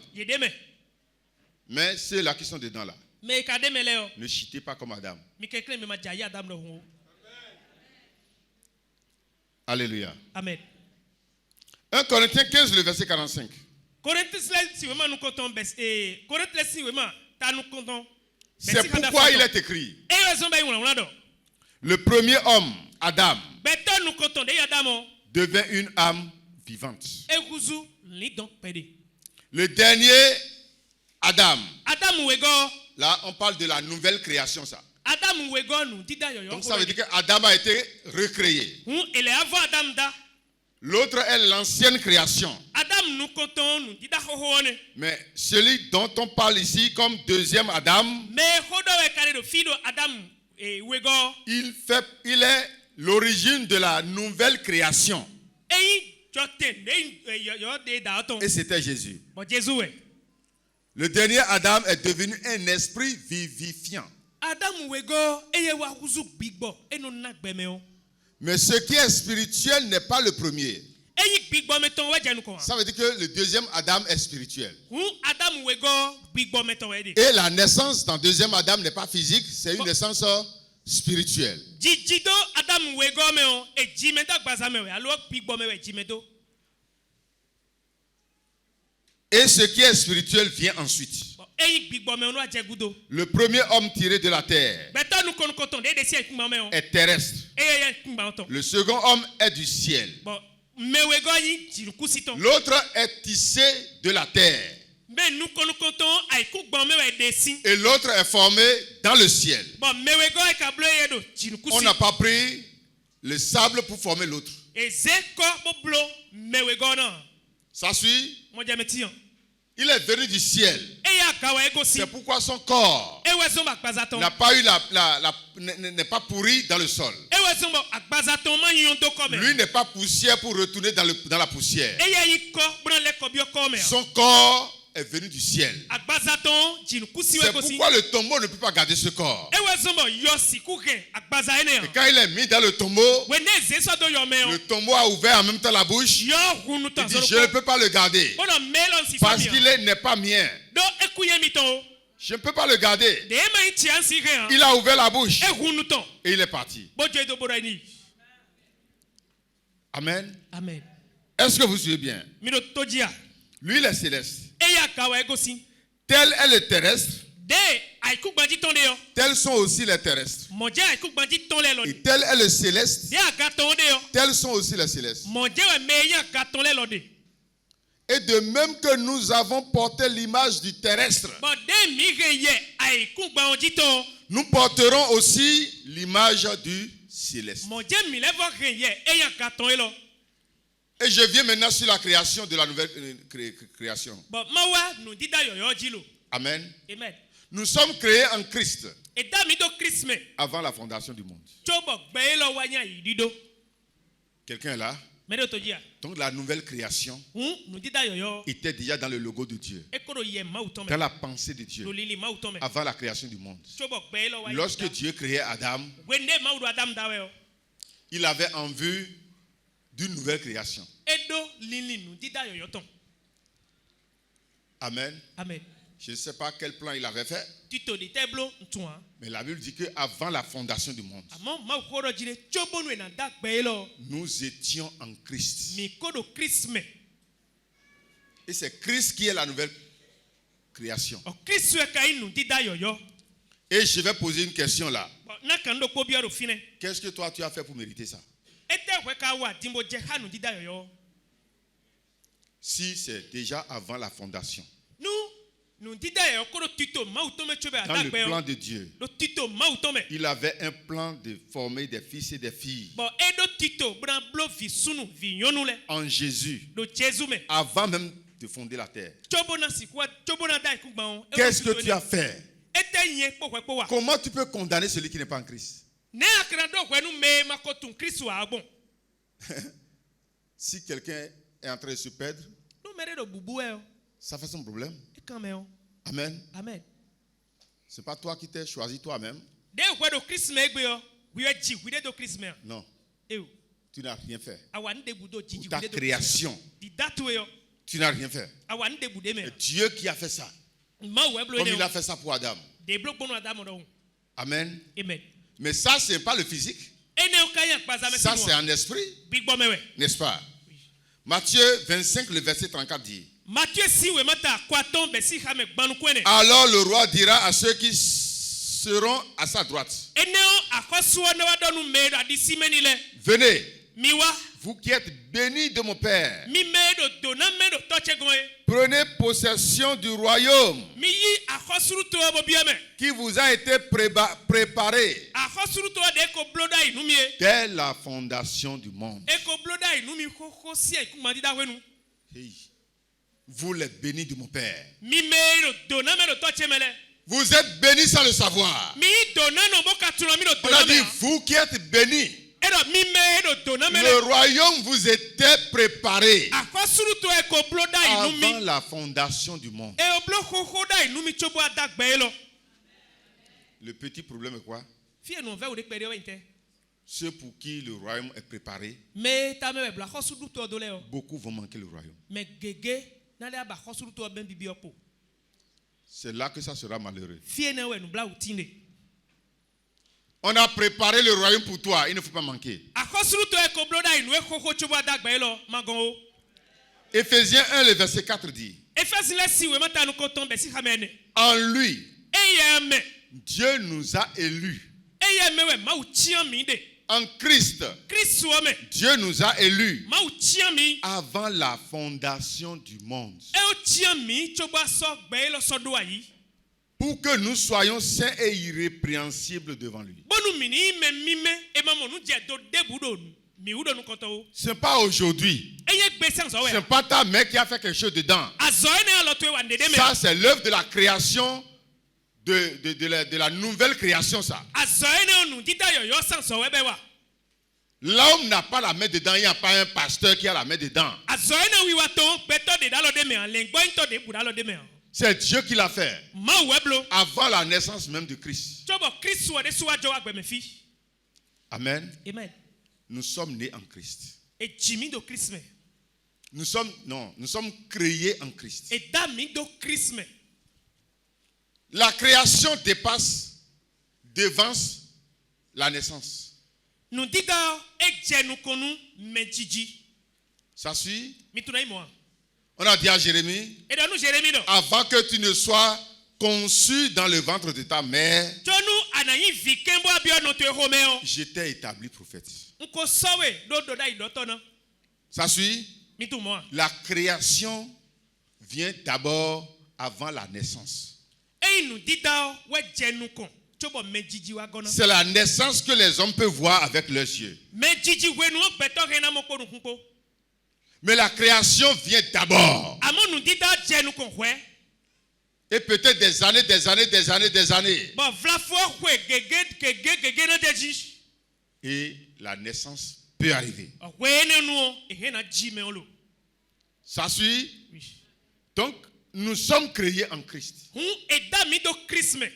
Mais ceux-là qui sont dedans là, ne chutez pas comme Adam. Alléluia. Amen. 1 Corinthiens 15, le verset 45. C'est pourquoi il est écrit. Le premier homme, Adam, devint une âme vivante. Le dernier, Adam. Là, on parle de la nouvelle création, ça. Donc ça veut dire qu'Adam a été recréé. L'autre est l'ancienne création. Mais celui dont on parle ici comme deuxième Adam, il est l'origine de la nouvelle création. Et c'était Jésus. Le dernier Adam est devenu un esprit vivifiant. Mais ce qui est spirituel n'est pas le premier. Ça veut dire que le deuxième Adam est spirituel. Et la naissance dans le deuxième Adam n'est pas physique, c'est une naissance spirituelle. Et ce qui est spirituel vient ensuite. Le premier homme tiré de la terre est terrestre. Le second homme est du ciel. L'autre est tissé de la terre. Et l'autre est formé dans le ciel. On n'a pas pris le sable pour former l'autre. Ça suit? Il est venu du ciel. C'est pourquoi son corps n'est pas pourri dans le sol. Lui n'est pas poussière pour retourner dans la poussière. Son corps est venu du ciel. C'est pourquoi le tombeau ne peut pas garder ce corps. Et quand il est mis dans le tombeau a ouvert en même temps la bouche. Il dit, je ne peux pas le garder parce qu'il n'est pas mien. Je ne peux pas le garder. Il a ouvert la bouche et il est parti. Amen. Amen. Est-ce que vous suivez bien? Lui, il est céleste. Tel est le terrestre. Tels sont aussi les terrestres. Et tel est le céleste. Tels sont aussi les célestes. Et de même que nous avons porté l'image du terrestre, nous porterons aussi l'image du céleste. Et je viens maintenant sur la création de la nouvelle création. Amen. Nous sommes créés en Christ avant la fondation du monde. Quelqu'un est là? Donc la nouvelle création était déjà dans le logo de Dieu, dans la pensée de Dieu, avant la création du monde. Lorsque Dieu créait Adam, il avait en vue d'une nouvelle création. Amen. Amen. Je ne sais pas quel plan il avait fait, mais la Bible dit qu'avant la fondation du monde, nous étions en Christ. Et c'est Christ qui est la nouvelle création. Et je vais poser une question là. Qu'est-ce que toi tu as fait pour mériter ça? Si c'est déjà avant la fondation, dans le plan de Dieu, il avait un plan de former des fils et des filles en Jésus, avant même de fonder la terre. Qu'est-ce que tu as fait? Comment tu peux condamner celui qui n'est pas en Christ? Si quelqu'un est en train de se perdre, ça fait son problème. Amen. Amen. Ce n'est pas toi qui t'es choisi toi-même. Non. Tu n'as rien fait. Pour ta création, tu n'as rien fait. C'est Dieu qui a fait ça. Comme il a fait ça pour Adam. Amen. Mais ça, ce n'est pas le physique. Ça, c'est un esprit. N'est-ce pas? Matthieu 25, le verset 34 dit. Alors le roi dira à ceux qui seront à sa droite. eneo akosuo ne wadonu medo adisi menile Venez, miwa vous qui êtes bénis de mon Père. mi medo dona medo toche goe Prenez possession du royaume mi yi akosuru to bo bieme qui vous a été préparé akosuru to de ko bloda inumie dès la fondation du monde. e ko bloda inumi koko si e kuma dida wenu Hey. Vous les bénis de mon Père. mi medo dona medo toche mele Vous êtes bénis sans le savoir. mi dona no boka tuno mi do On a dona dit, me vous qui êtes bénis, edo mi medo dona le mele royaume vous était préparé akosuru to e ko bloda avant inumi la fondation du monde. e oblo koko da inumi chobo adagbe lo Le petit problème est quoi? fie no ve o de pere o inte Ceux pour qui le royaume est préparé, me ta me bla kosuru to do le o beaucoup vont manquer le royaume. me gege na le aba kosuru to ben bibi opo C'est là que ça sera malheureux. fie na we no bla utinde On a préparé le royaume pour toi, il ne faut pas manquer. akosuru to e ko bloda inu e koko chobo adagbe lo magon o Éphésiens 1, le verset 4 dit, efesi le si we mata nu ko ton be si xamene en lui, eye me Dieu nous a élus. eye me we ma uchian mi de En Christ, Kristo me Dieu nous a élus ma uchian mi avant la fondation du monde. e uchian mi chobo aso gbe lo so do ayi Pour que nous soyons saints et irrépréhensibles devant lui. bonu mi ni me mi me e ma mo nu je do debu do mi udo nu koto o Ce n'est pas aujourd'hui. eye gbe sen so we Ce n'est pas ta mère qui a fait quelque chose dedans. azo ene alo to e wa ndede me Ça, c'est l'œuvre de la création, de la nouvelle création, ça. azo ene onu dida yo yo san so we be wa L'homme n'a pas la main dedans, il n'y a pas un pasteur qui a la main dedans. azo ene wi wa to beto de dalo de me an lengbo into de bu dalo de me an C'est Dieu qui l'a fait ma weblo avant la naissance même de Christ. chobo Kristo de suwa jo agbe me fi Amen. amen Nous sommes nés en Christ. e jimi do Christ me Nous sommes créés en Christ. e da mi do Christ me La création devance la naissance. nu dida e jenu konu me jiji Ça suit? mi tuna imo On a dit à Jérémie, e do nu Jérémie do avant que tu ne sois conçu dans le ventre de ta mère, jonu anayi vikembo abio no to romeo je t'ai établi prophète. nko sowe do da idoto na Ça suit? mi tu mo La création vient d'abord avant la naissance. e nu dida we jenu kon chobo me jiji wa gona C'est la naissance que les hommes peuvent voir avec leurs yeux. me jiji we nu beto rena mo ko nu kunko Mais la création vient d'abord. amo nu dida jenu kon hwe Et peut-être des années. bo vlafo hwe gege na deji Et la naissance peut arriver. we ne nu e he na ji me olo Ça suit? oui Donc, nous sommes créés en Christ. hu e da mi do Christ me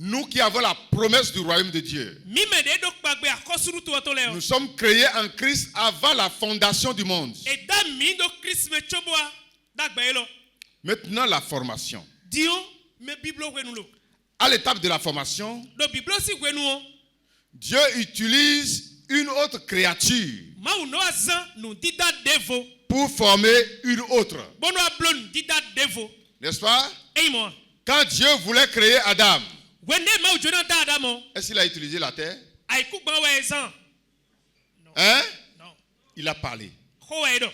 Nous qui avons la promesse du royaume de Dieu. mi me de do pagbe akosuru to to le o Nous sommes créés en Christ avant la fondation du monde. e da mi do Christ me chobo dagbe lo Maintenant, la formation. dio me biblo hwe nu lo À l'étape de la formation, do biblo si hwe nu o Dieu utilise une autre créature ma uno azan nu dida devo pour former une autre. bono ablo nu dida devo N'est-ce pas? e mo Quand Dieu voulait créer Adam, wende ma ujona da adamo est-ce qu'il a utilisé la terre? ai ku gban we zan Hein? no Il a parlé. ho we do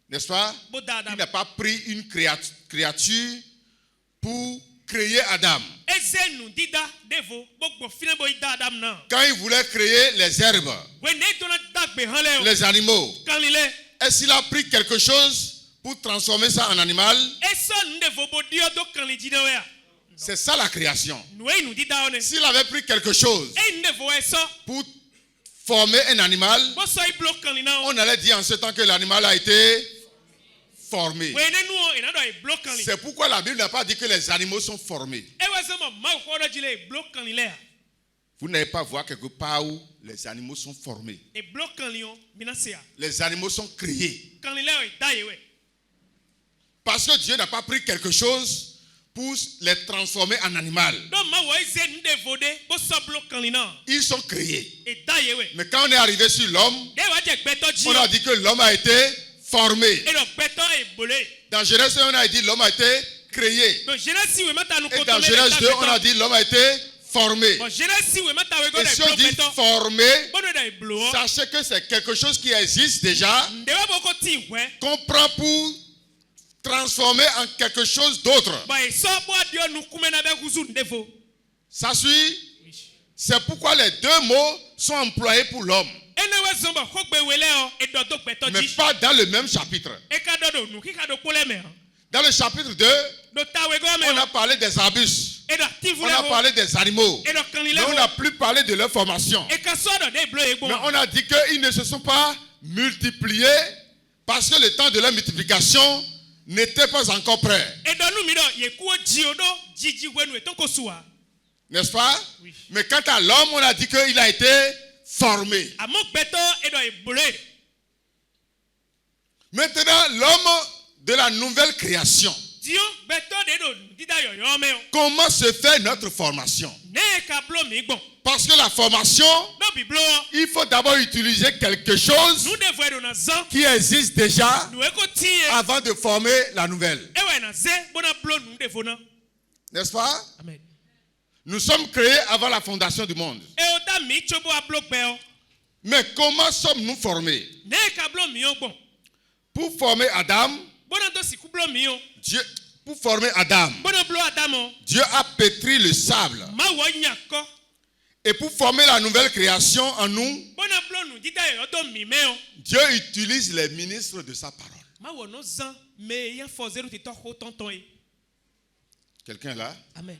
N'est-ce pas? bo da Il adam n'a pas pris une créature pour créer Adam. eze nu dida devo gbogbo fine bo da adam na Quand il voulait créer les herbes, wende dona dagbe han le o les animaux, kan lile est-ce qu'il a pris quelque chose pour transformer ça en animal? eso nu devo bo dio do kan li jina we a C'est ça la création. nu e nu dida one S'il avait pris quelque chose e nu devo eso pour former un animal, bo so iblo kan li na o on allait dire en ce temps que l'animal a été formé. wende nu o ina do iblo kan li C'est pourquoi la Bible n'a pas dit que les animaux sont formés. e we se mo ma ko do jile iblo kan li le a Vous n'allez pas voir quelque part où les animaux sont formés. iblo kan li o mina se a Les animaux sont créés. kan li le o da ye we Parce que Dieu n'a pas pris quelque chose pour les transformer en animal. do ma wo eze nu devo de bo so blo kan li na Ils sont créés. e da ye we Mais quand on est arrivé sur l'homme, de wa je gbeto ji on a dit que l'homme a été formé. e do gbeto e bole Dans Genèse 1, on a dit l'homme a été créé. do Genesi we mata nu Et ko dans to me Genèse 2, on a dit l'homme a été former. Bon, Genèse si we mata we go Et da si on dit beto. former, Bon da blo. sachez que c'est quelque chose qui existe déjà, Ndewa boko ti we. qu'on prend pour transformer en quelque chose d'autre. Bon, so bo adio nu kumena be kuzu ndefo. Ça suit? C'est pourquoi les deux mots sont employés pour l'homme, Enewe zomba hokbe wele o edodo beto mais ji. pas dans le même chapitre. Eka dodo nu kika do pole me. Dans le chapitre 2, Do tawe go me. on a parlé des arbustes, Edo active on a parlé des animaux, Edo kanile mais on ho. n'a plus parlé de leur formation. Eka sodo de blo egbo. Mais on a dit qu'ils ne se sont pas multipliés parce que le temps de leur multiplication n'était pas encore prêt. Edo nu mi do ye kuo jiodo jiji wenu etonko suwa. N'est-ce pas? Oui. Mais quant à l'homme, on a dit qu'il a été formé. Amok beto edo e blo. Maintenant, l'homme de la nouvelle création. Dio beto de do dida yo me o. Comment se fait notre formation? Ne ka blo mi gbon. Parce que la formation, No bi blo. il faut d'abord utiliser quelque chose Nu de vwe na zan. qui existe déjà Nu eko tie. avant de former la nouvelle. Ewe na ze bona blo nu de fona. N'est-ce pas? Amen. Nous sommes créés avant la fondation du monde. E o da mi chobo a blo pe o. Mais comment sommes-nous formés? Ne ka blo mi o gbon. Pour former Adam, Bona do si ku blo mi o. pour former Adam, Bona blo adamo. Dieu a pétri le sable. Ma wo nyako. Et pour former la nouvelle création en nous, Bona blo nu dida yo do mi me o. Dieu utilise les ministres de sa parole. Ma wo no zan me yan fo zero ti to ho tonton e. Quelqu'un est là? Amen.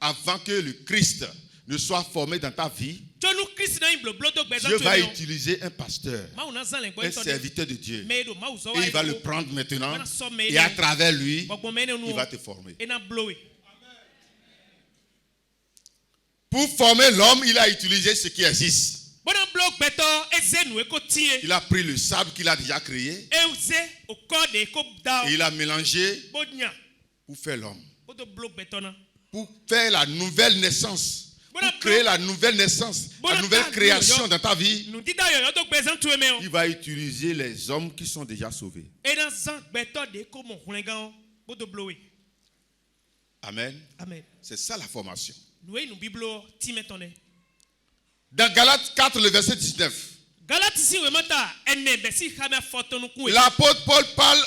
Avant que le Christ ne soit formé dans ta vie, Jonu Christ na blo blo do gbezan Dieu tu va me o. utiliser un pasteur, Ma wo na zan le un gbo to de. serviteur de Dieu. Me do ma wo zo Et wa. il va le prendre maintenant. Et à travers lui, Gbogbo me nu il va te former. e na blow e. Pour former l'homme, il a utilisé ce qui existe. Bona blo gbeto eze nu eko tie. Il a pris le sable qu'il a déjà créé E uze o ko de ko da. et il a mélangé Bodnya. pour faire l'homme. Bodo blo gbeto na. Pour faire la nouvelle naissance. Bona Pour créer la nouvelle naissance, la Bona nouvelle ta création yo. dans ta vie. Nu dida yo do gbezan tu me o. Il va utiliser les hommes qui sont déjà sauvés. E na zan gbeto de ko mo hungan. Bodo blow e. Amen. Amen. C'est ça la formation. Nu e nu biblo ti metone. Dans Galates 4, le verset 19, Galati si we mata enne be si khame foto nu ku. l'apôtre Paul parle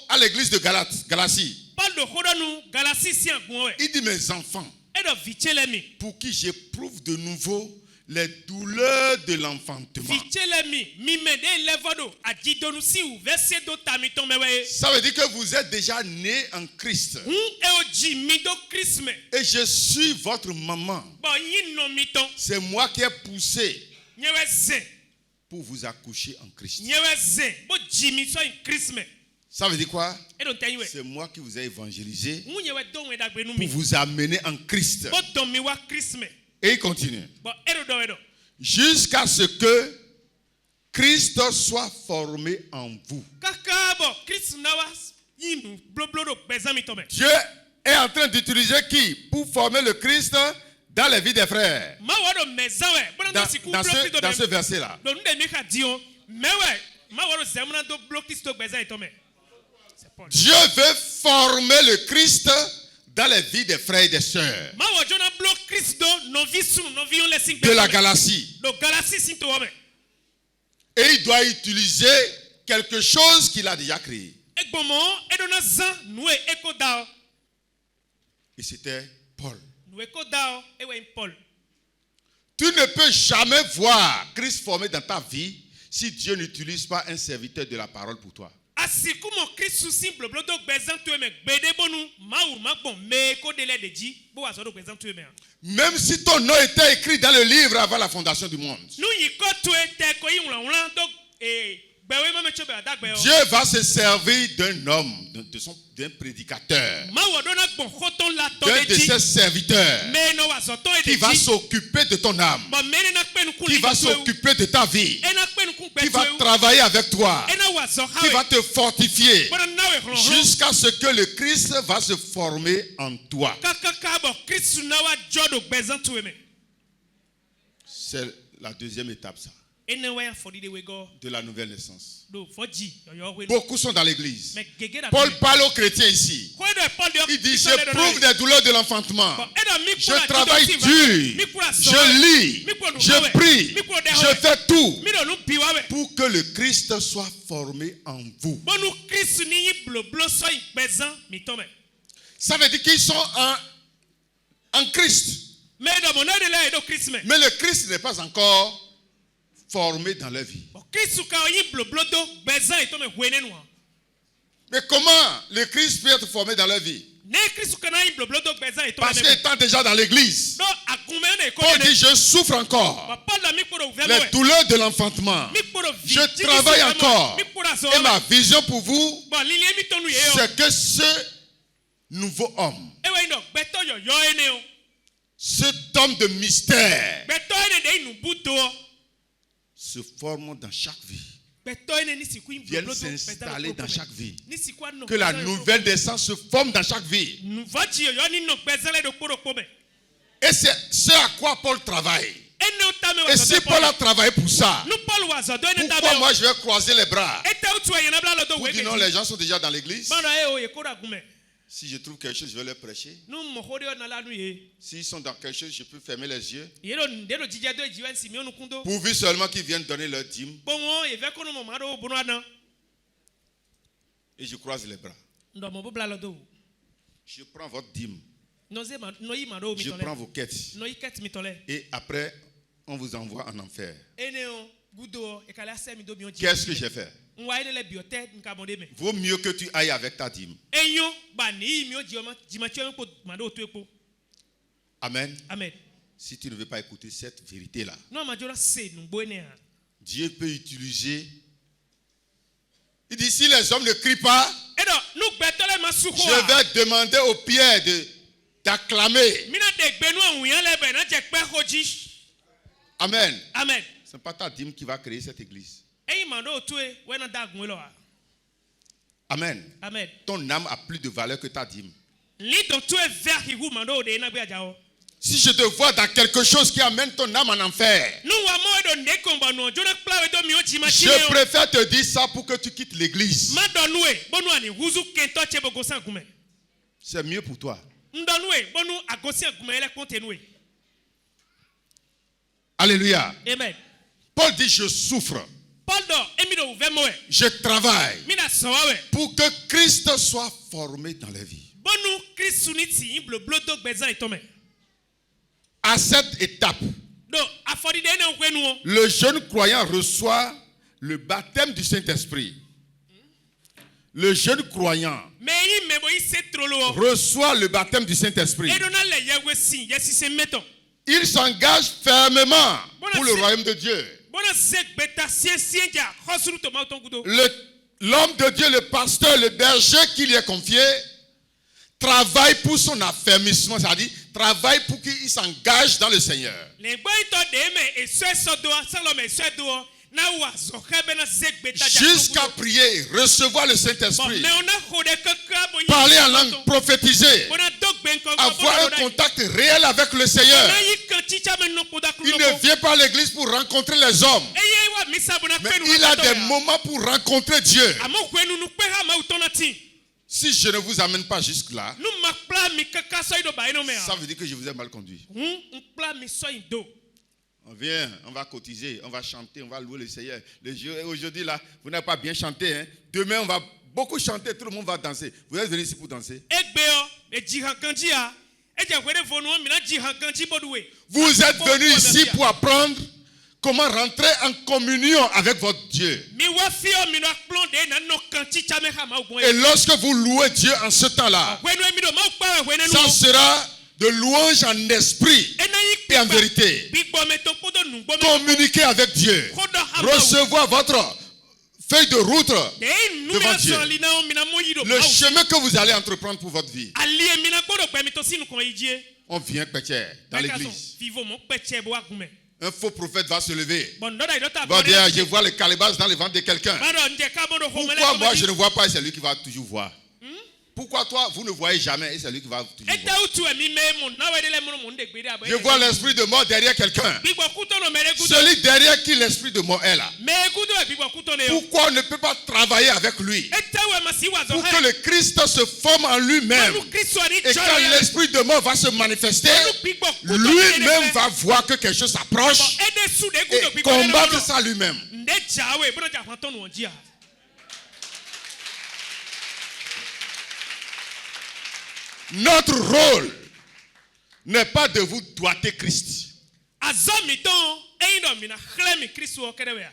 à l'église de Galatie. Paul do hodonu galasi si agun we. Il dit, mes enfants, E do vichele mi. pour qui j'éprouve de nouveau les douleurs de l'enfantement. Vichele mi me de levodo ajidonu si u verset do tamiton mewe. Ça veut dire que vous êtes déjà né en Christ. E o ji mi do Christmas. Et je suis votre maman. Bon yin no miton. C'est moi qui ai poussé Nyewe ze. pour vous accoucher en Christ. Nyewe ze. Bo ji mi so in Christmas. Ça veut dire quoi? E don tenwe. C'est moi qui vous ai évangélisé Mu nyewe don we dagbe nu pour mi. vous amener en Christ. Bo don mi wa Christmas. Et il continue. Bon e do. Jusqu'à ce que Christ soit formé en vous. Kaka bo Christ na wa yin blo do bezan mi to me. Dieu est en train d'utiliser qui pour former le Christ dans les vies des frères. Ma wa do mezan we. Bona do si ku blo Christ do. Dans ce verset-là. Do nu de mi ka di o. Mewe ma wa do zemna do blo Christ do bezan to me. C'est Paul. Dieu veut former le Christ dans les vies des frères et des sœurs Ma wa jona blo Christ do no vi sun no vi on le sing. de la Galatie. Do galasi sin to me. Et il doit utiliser quelque chose qu'il a déjà créé. Egbomo edona zan nu e eko da. Et c'était Paul. Nu eko da e we Paul. Tu ne peux jamais voir Christ formé dans ta vie si Dieu n'utilise pas un serviteur de la parole pour toi. Asiku mo Christ simple blo do gbezan tu me gbede bonu mawu magbon me ko dele deji bo wa so do gbezan tu me. Même si ton nom était écrit dans le livre avant la fondation du monde. Nu yi ko tu ete ko yi wlan do gbewe me chobe adagbe o. Dieu va se servir d'un homme, d'un prédicateur, Mawu do na gbon khoton la to d'un de deji. ses serviteurs Me no wa so to e qui va deji. s'occuper de ton âme, Bo me na pe nu kun qui va s'occuper de ta vie, E na pe nu kun qui va gbetu. travailler avec toi, E na wa so qui va hawe. te fortifier Bo na we hron. jusqu'à ce que le Christ va se former en toi. Kaka bo Christ na wa jodo gbezan tu me. C'est la deuxième étape, ça. ene wa for the we go de la nouvelle naissance. do foji yo we Beaucoup sont dans l'église. mais gege da Paul parle aux chrétiens ici. ko do Paul Il dit, j'éprouve des douleurs de l'enfantement. Je je travaille dur. Je lis. Je prie. Je fais tout pour que le Christ soit formé en vous. bonu Christ ni bloblo so ipezan mi tome Ça veut dire qu'ils sont en Christ. mais do mo na de la do Christ me Mais le Christ n'est pas encore formé dans leur vie. Christ ka yin bloblo do bezan itome hwene no Mais comment le Christ peut être formé dans leur vie? ne Christ ka na yin bloblo do bezan itome Parce qu'étant déjà dans l'église, do akume na ko Paul dit, je souffre encore. Les douleurs de l'enfantement. Je travaille encore. Et ma vision pour vous, c'est que ce nouveau homme, cet homme de mystère, se forme dans chaque vie. Vienne s'installer dans chaque vie. Que la nouvelle naissance se forme dans chaque vie. Et c'est ce à quoi Paul travaille. Et si Paul a travaillé pour ça, pourquoi moi je vais croiser les bras? Pour dire non, les gens sont déjà dans l'église. Si je trouve quelque chose, je vais leur prêcher. S'ils sont dans quelque chose, je peux fermer les yeux. Pourvu seulement qu'ils viennent donner leur dîme. Et je croise les bras. Je prends votre dîme. Je prends vos quêtes. Et après, on vous envoie en enfer. Qu'est-ce que j'ai fait? Vaut mieux que tu ailles avec ta dîme. Amen. Amen. Si tu ne veux pas écouter cette vérité-là, Dieu peut utiliser. Il dit, si les hommes ne crient pas, je vais demander aux pierres d'acclamer. Amen. Amen. Ce n'est pas ta dîme qui va créer cette église. Amen. Amen. Ton âme a plus de valeur que ta dîme. Si je te vois dans quelque chose qui amène ton âme en enfer, je préfère te dire ça pour que tu quittes l'église. C'est mieux pour toi. Alléluia. Amen. Paul dit, je souffre. Je travaille pour que Christ soit formé dans la vie. À cette étape, le jeune croyant reçoit le baptême du Saint-Esprit. Le jeune croyant reçoit le baptême du Saint-Esprit. Il s'engage fermement pour le royaume de Dieu. L'homme de Dieu, le pasteur, le berger qui lui est confié, travaille pour son affermissement, c'est-à-dire travaille pour qu'il s'engage dans le Seigneur. Jusqu'à prier, recevoir le Saint-Esprit, parler en langue prophétisée, avoir un contact réel avec le Seigneur. Il ne vient pas à l'église pour rencontrer les hommes, mais il a des moments pour rencontrer Dieu. Si je ne vous amène pas jusque-là, ça veut dire que je vous ai mal conduit. On vient, on va cotiser, on va chanter, on va louer le Seigneur. Aujourd'hui, là, vous n'avez pas bien chanté. Hein? Demain, on va beaucoup chanter, tout le monde va danser. Vous êtes venus ici pour danser? Vous êtes venus ici pour apprendre comment rentrer en communion avec votre Dieu. Et lorsque vous louez Dieu en ce temps-là, ça sera de louange en esprit et en vérité. Communiquer avec Dieu. Recevoir votre feuille de route devant Dieu. Le chemin que vous allez entreprendre pour votre vie. On vient pécher dans l'église. Un faux prophète va se lever. Va dire, je vois les calebasses dans le ventre de quelqu'un. Pourquoi moi je ne vois pas et c'est lui qui va toujours voir? pourquoi toi, vous ne voyez jamais et c'est lui qui va toujours Ete voir. utu emi me mon na we de le mo mo de gbe de abo. Je vois l'esprit de mort derrière quelqu'un. Bigbo kuto no mere kuto. Celui derrière qui l'esprit de mort est là. Me kuto e bigbo kuto ne. Pourquoi on ne peut pas travailler avec lui Ete we ma si wa zo pour que he. le Christ se forme en lui-même? Lu Kristo ani Et jo quand ya. l'esprit de mort va se manifester, Bigbo kuto lui-même va voir que quelque chose s'approche Ede su de et kuto bigbo. combattre ça lui-même. Nde jawe bono ja fanton no jia. Notre rôle n'est pas de vous doiter Christ, Azomi ton eyin do mi na khle mi Kristo o kede we.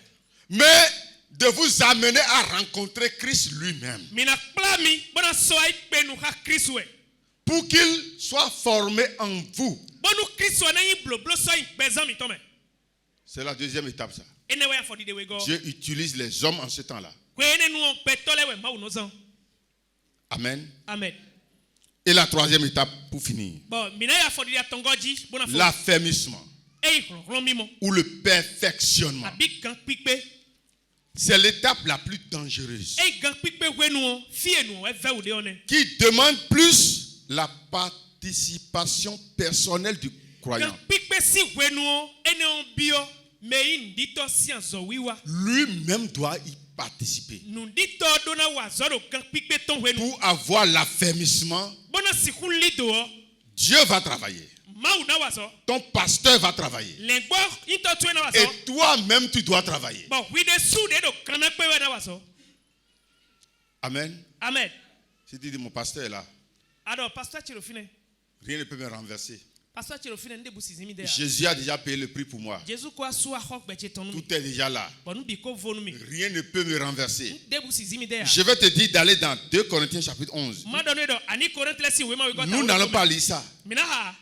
mais de vous amener à rencontrer Christ lui-même Mi na kpla mi bono so ai pe nu ha Kristo e. pour qu'il soit formé en vous. Bonu Kristo na yin bloblo so yin pe zan mi ton me. C'est la deuxième étape ça. Ene we for the we go. Dieu utilise les hommes en ce temps-là. Kwe ene nu on pe tole we ma no zan. Amen. Amen. Et la troisième étape pour finir, Bon, mina ya for the tongoji bona for. l'affermissement Eyi ron mi mo. ou le perfectionnement. Abi kan pipe. C'est l'étape la plus dangereuse Eyi gan pipe we nu o, fie nu o e ve ude one. qui demande plus la participation personnelle du croyant. Gan pipe si we nu o, ene on bio me yin dito si anzo wiwa. Lui-même doit y participer Nu dito dona wa zoro gan pipe ton we nu. pour avoir l'affermissement. Bona si kun lido o, Dieu va travailler. ma u na wa so. Ton pasteur va travailler. Lengbo into tu na wa so. Et toi-même, tu dois travailler. Bon, we de su de do kana pe we na wa so. Amen. Amen. Si tu dis, mon pasteur est là, Alors, pasteur Chirofine. rien ne peut me renverser. Pasteur Chirofine nde busizimi de. Jésus a déjà payé le prix pour moi. Jésus kwa su a hok beche tonu mi. Tout est déjà là. Bonu bi ko vonu mi. Rien ne peut me renverser. De busizimi de. Je vais te dire d'aller dans 2 Corinthiens chapitre 11. Ma donné do ani Corinthiens lesi we ma we Nous n'allons pas lire ça. Mina ha.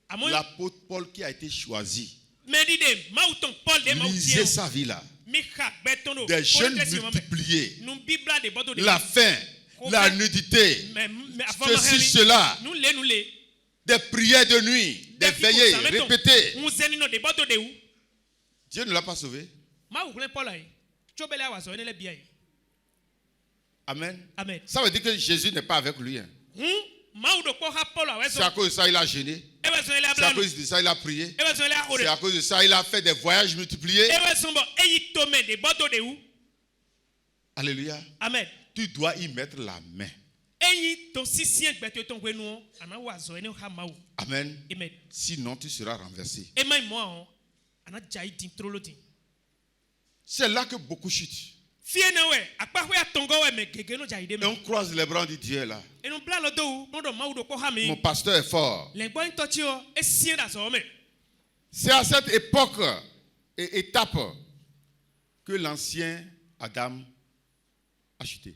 Amon L'apôtre Paul qui a été choisi. medide ma uton Paul de ma Lisez utie. sa vie là. Mi ha betono. Des jeunes multipliés. Nous bibla de boto de. La faim, la nudité, Mais ceci, cela. Nous le. Des prières de nuit, des veillées répétées. Nous zenino de boto de ou. Dieu ne l'a pas sauvé. Ma ou Paul ai. Chobele wa so ene le bia. Amen. Amen. Ça veut dire que Jésus n'est pas avec lui. Hein. Ma ou do ko ha Paul a C'est à cause de ça il a gêné. Ebe so ele C'est à abla. cause de ça il a prié. Ebe so ele akore. C'est à cause de ça il a fait des voyages multipliés. Ebe so bo eyi tome de boto de ou. Alléluia. Amen. Tu dois y mettre la main. Eyi to sisien gbeto ton gwenu ana wa zo ene ha ma ou. Amen. Amen. Sinon tu seras renversé. E mai mo an ana jai din trolo din. C'est là que beaucoup chutent. Fie na we apa we atongo we me gege no jai de Et me. on croise les bras, on dit Dieu est là. Enu bla lo do mo do ma ou do ko ha mi. Mon pasteur est fort. Le gbo into ti o e sien da so me. C'est à cette époque et étape que l'ancien Adam a chuté.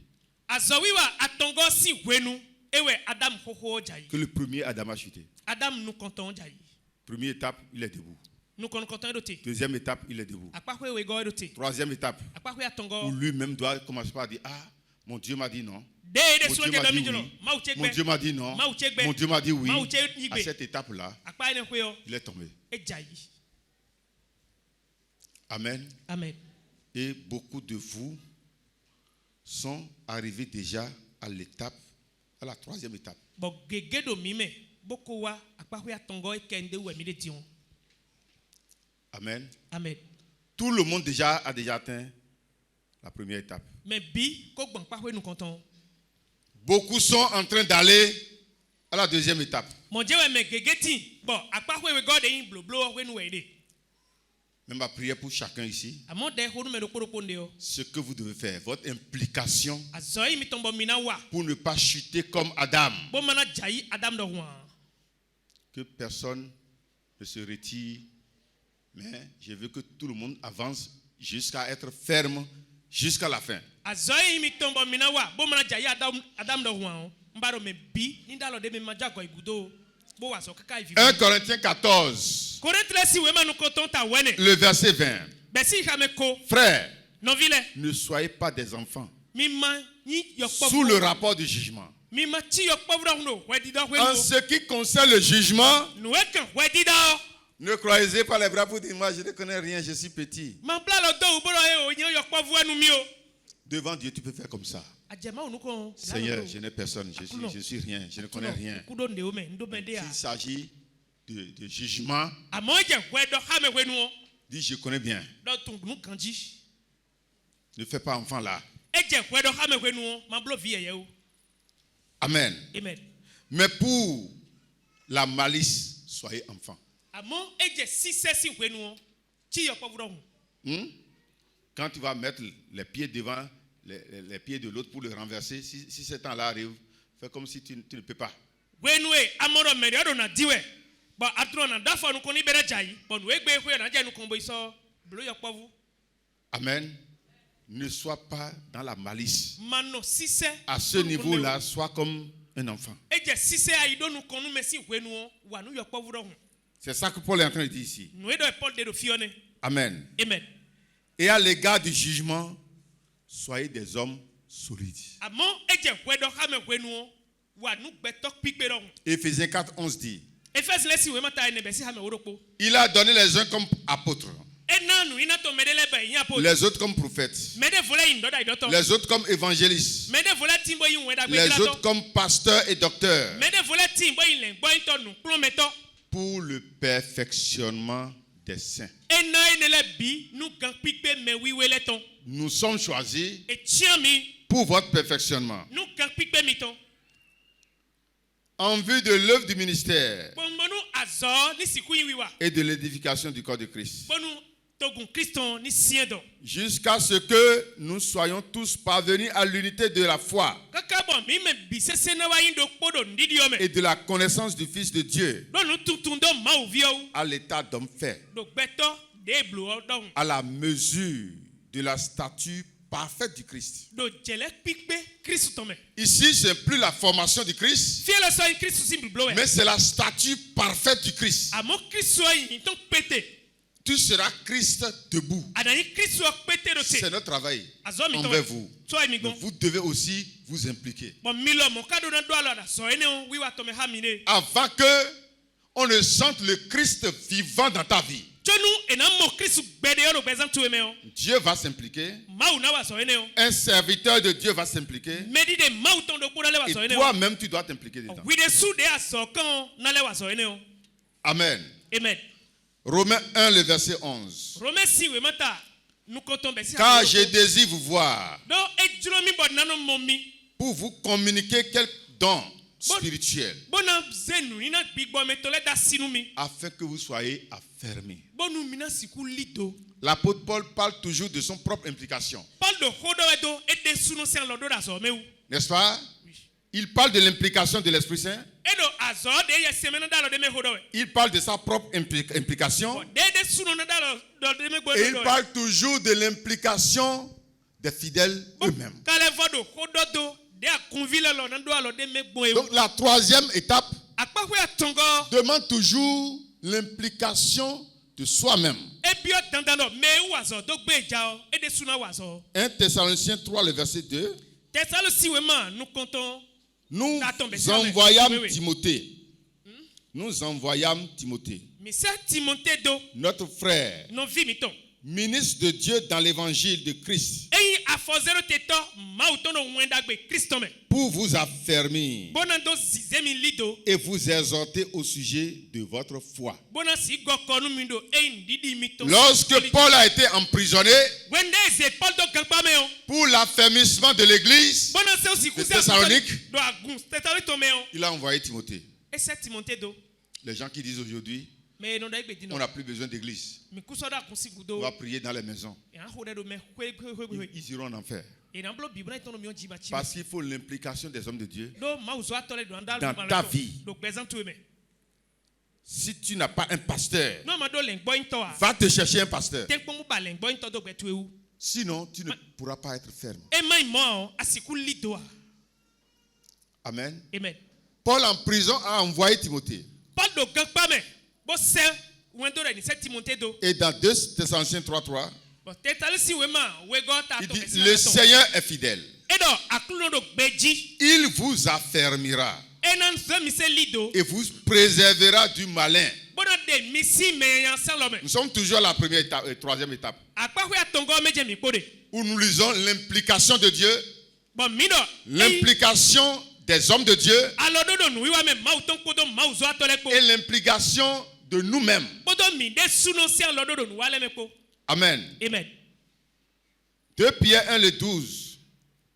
Azowiwa atongo si gwenu ewe Adam hoho jai. Que le premier Adam a chuté. Adam nous konton jai. Première étape, il est debout. Nous konton edote. Deuxième étape, il est debout. Apa we we go edote. Troisième étape, Apa we où atongo. lui-même doit commencer par dire, ah, mon Dieu m'a dit non. De Mon so Dieu de m'a do dit mi jono. oui. Ma u Mon Dieu m'a dit non. Mon Dieu m'a dit oui. À cette étape-là, Apa ene kwe o il est tombé. e jai. Amen. Amen. Et beaucoup de vous sont arrivés déjà à l'étape, à la troisième étape. Bo gege do mi me boko wa apa we atongo e kende we mi de tion. Amen. Amen. Tout le monde a déjà atteint la première étape. Mais bi ko gban pa we nous konton. Beaucoup sont en train d'aller à la deuxième étape. Mon Dieu we me gege tin. Bon apa we go de in bloblo we nu we de. Même ma prière pour chacun ici. Amon de honu me do koroponde o. Ce que vous devez faire, votre implication Azoi mi tombo mina wa. pour ne pas chuter comme Adam. Bo mana jai Adam do wan. Que personne ne se retire. Mais je veux que tout le monde avance jusqu'à être ferme jusqu'à la fin. Azoi mi tombo mina wa. Bo mana jai Adam do wan. Mbaro me bi ni dalo de me majago igudo. Bo wa so kaka ivi. 1 Corinthiens 14, Corinthiens si we manu konton ta wene. le verset 20. Besi ha me ko. Frères, Non vile. ne soyez pas des enfants Mi ma ni yokpo. sous le rapport du jugement. Mi ma ti yokpo do no. We di do we En no. ce qui concerne le jugement, Nou e kan we di do. ne croisez pas les bras pour dire moi je ne connais rien, je suis petit. Ma bla lo do boro e o nyo yokpo vu anu mi o. Devant Dieu, tu peux faire comme ça. Ajema onuko. Seigneur, je n'ai personne, je suis rien, je ne connais rien. S'il s'agit de jugement, dis je connais bien. Ne fais pas enfant là. Amen. Amen. Mais pour la malice, soyez enfant. Quand tu vas mettre les pieds devant les pieds de l'autre pour le renverser, si ce temps-là arrive, fais comme si tu ne peux pas. Amen. Ne sois pas dans la malice. À ce niveau-là, sois comme un enfant. C'est ça que Paul est en train de dire ici. Amen. Amen. Et à l'égard du jugement, soyez des hommes solides. Éphésiens 4, 11 dit, il a donné les uns comme apôtres, les autres comme prophètes, les autres comme évangélistes, les autres comme pasteurs et docteurs, pour le perfectionnement des saints. Nous sommes choisis pour votre perfectionnement, en vue de l'œuvre du ministère et de l'édification du corps de Christ, jusqu'à ce que nous soyons tous parvenus à l'unité de la foi et de la connaissance du Fils de Dieu, à l'état d'homme fait, à la mesure de la stature parfaite du Christ. Ici, ce n'est plus la formation du Christ, mais c'est la stature parfaite du Christ. Tu seras Christ debout. C'est notre travail envers vous. Mais vous devez aussi vous impliquer. Avant que on ne sente le Christ vivant dans ta vie, Dieu va s'impliquer. Un serviteur de Dieu va s'impliquer. Et toi-même, tu dois t'impliquer dedans. Amen. Amen. Romains 1, le verset 11. Car je désire vous voir pour vous communiquer quelques dons spirituels, afin que vous soyez affermis. L'apôtre Paul parle toujours de son propre implication. N'est-ce pas? Il parle de l'implication de l'Esprit Saint. Il parle de sa propre implication. Et il parle toujours de l'implication des fidèles eux-mêmes. Donc la troisième étape demande toujours l'implication de soi-même. 1 Thessaloniciens 3, le verset 2. Nous envoyâmes Timothée. Nous envoyâmes Timothée, notre frère, ministre de Dieu dans l'évangile de Christ, pour vous affermir et vous exhorter au sujet de votre foi. Lorsque Paul a été emprisonné pour l'affermissement de l'église de Thessalonique, il a envoyé Timothée. Les gens qui disent aujourd'hui, on n'a plus besoin d'église, on va prier dans les maisons, ils iront en enfer. Parce qu'il faut l'implication des hommes de Dieu dans ta vie. Si tu n'as pas un pasteur, va te chercher un pasteur. Sinon, tu ne pourras pas être ferme. Amen. Amen. Paul en prison a envoyé Timothée. Et dans 2 Thessaloniciens 3:3, il dit, le Seigneur est fidèle. Il vous affermira et vous préservera du malin. de misi me yan salome. Nous sommes toujours à la première étape et troisième étape. Akpahwe atongo meje mi kpode. Où nous lisons l'implication de Dieu, Bon mido. l'implication des hommes de Dieu Alododo nu iwa me mauton kodo mauzo atole ko. et l'implication de nous-mêmes. Bodo mi de suno si alododo nu wale me ko. Amen. Amen. 2 Pierre 1, le 12.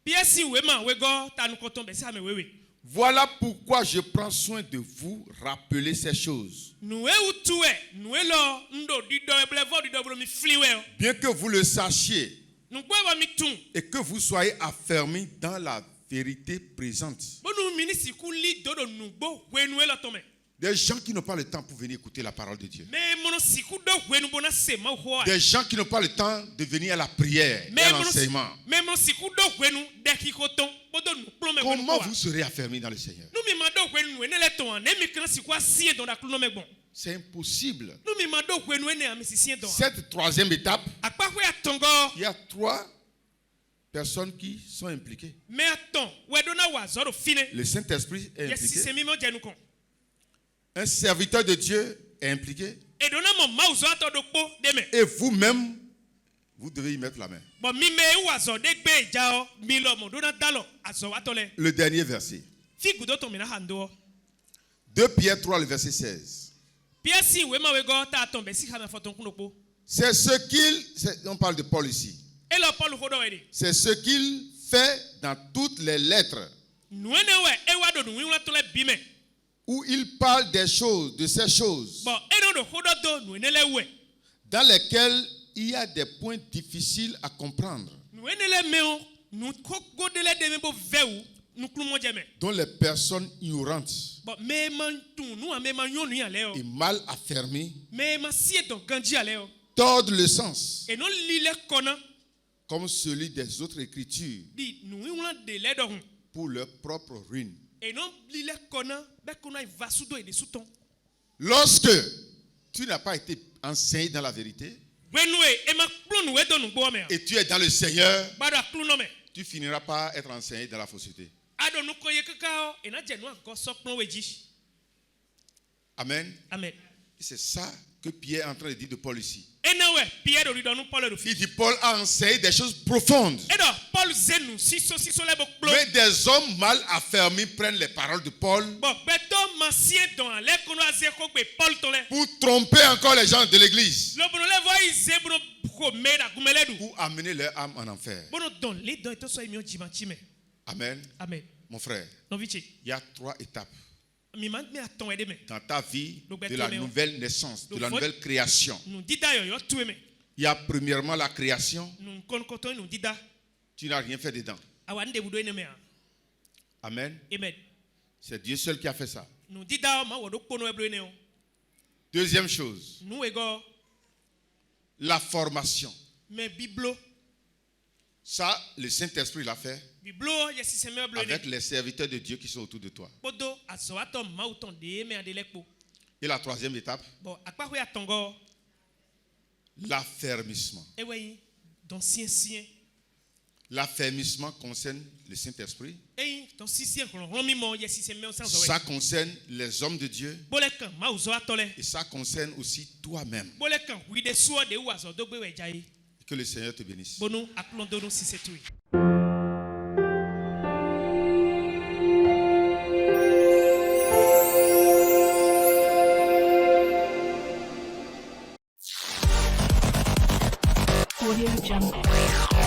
Piesi wema wego tanu koton be sa me wewe. Voilà pourquoi je prends soin de vous rappeler ces choses. Nous utue, nous lo ndo dido eblevo dido bro mi fliwe. Bien que vous le sachiez Nous gwa mi tun. et que vous soyez affermis dans la vérité présente. Bonu minisi kuli dodo nugbo wenu elo tome. Des gens qui n'ont pas le temps pour venir écouter la parole de Dieu. Mais mono siku do wenu bona se ma ho. Des gens qui n'ont pas le temps de venir à la prière et à l'enseignement. Mais mono siku do wenu de ki koton bodo nu plome wenu. Comment vous serez affermis dans le Seigneur? Nous mi mado wenu enele ton ne mi kan siku asie don da kluno megbon. C'est impossible. Nous mi mado wenu ene amisisien don. Cette troisième étape, Akpahwe atongo. il y a 3 personnes qui sont impliquées. Mais attends, wedona wa zoro fine. Le Saint-Esprit est Yes si se impliqué. mi mo jenu kon. Un serviteur de Dieu est impliqué. Et donna mo mauzo atodokpo deme. Et vous-même, vous devez y mettre la main. Bon mi me wa zo de gbe jao mi lo mo dona dalo azo atole. Le dernier verset. Figu do to mi na hando. 2 Pierre 3, le verset 16. Piesi wema wego ta tombe si ha me foton kunokpo. C'est ce on parle de Paul ici. Et le Paul hodo wedi. C'est ce qu'il fait dans toutes les lettres Nuene we e wa do nu wila tole bime. où il parle des choses, de ces choses Bon e no do hodo do nuenele we. dans lesquelles il y a des points difficiles à comprendre, Nuenele meo nu kogo dele de me bo veu nu klumo jeme. dont les personnes ignorantes Bon me man tu nu a me man yonu ya leo. et mal affermies Me ma sie don ganji aleo. tordent le sens, Et non lile kona comme celui des autres écritures, di nu wila de le do. pour leur propre ruine. Et non lile kona be kona va sudo e de suton. Lorsque tu n'as pas été enseigné dans la vérité Wenue e ma plonu we do nu gbo me. et tu es dans le Seigneur, Bado kluno me. tu finiras par être enseigné dans la fausseté. Ado nu koye kakao e na jenu anko sokpon weji. Amen. Amen. C'est ça que Pierre est en train de dire de Paul ici. Enawe Pierre do nu Paul do fi. Il dit Paul a enseigné des choses profondes. Edo Paul zenu siso le bokplo. Mais des hommes mal affermis prennent les paroles de Paul Bon beto masien don le kono azeko gbe Paul tole. pour tromper encore les gens de l'église, Lo bono le voi zebro ko meda gumeledu. pour amener leur âme en enfer. Bono don le don to so emi ojima chime. Amen. Amen. Mon frère, No vichi. il y a 3 étapes Mi man me aton edeme. dans ta vie de la nouvelle naissance, de la nouvelle création. Nu dida yo tueme. Il y a premièrement la création. Nu kon koto nu dida. Tu n'as rien fait dedans. Awa nde budo eneme a. Amen. Amen. C'est Dieu seul qui a fait ça. Nu dida ma wodo kono eblo eneo. Deuxième chose, Nu ego la formation. me biblo. Ça, le Saint-Esprit l'a fait Biblo yesi se me eblo ene. avec les serviteurs de Dieu qui sont autour de toi. Bodo azo ato mauton de me adelekpo. Et la troisième étape, Bon akpahwe atongo l'affermissement. ewe don sien. L'affermissement concerne le Saint-Esprit. Ei don sien ko ron mi mo yesi se me o san so we. Ça concerne les hommes de Dieu. Bolekan mauzo atole. Et ça concerne aussi toi-même. Bolekan wi de suo de wazo do gbe we jai. Que le Seigneur te bénisse. Bonu aklon do no sisetui. Audio Jungle.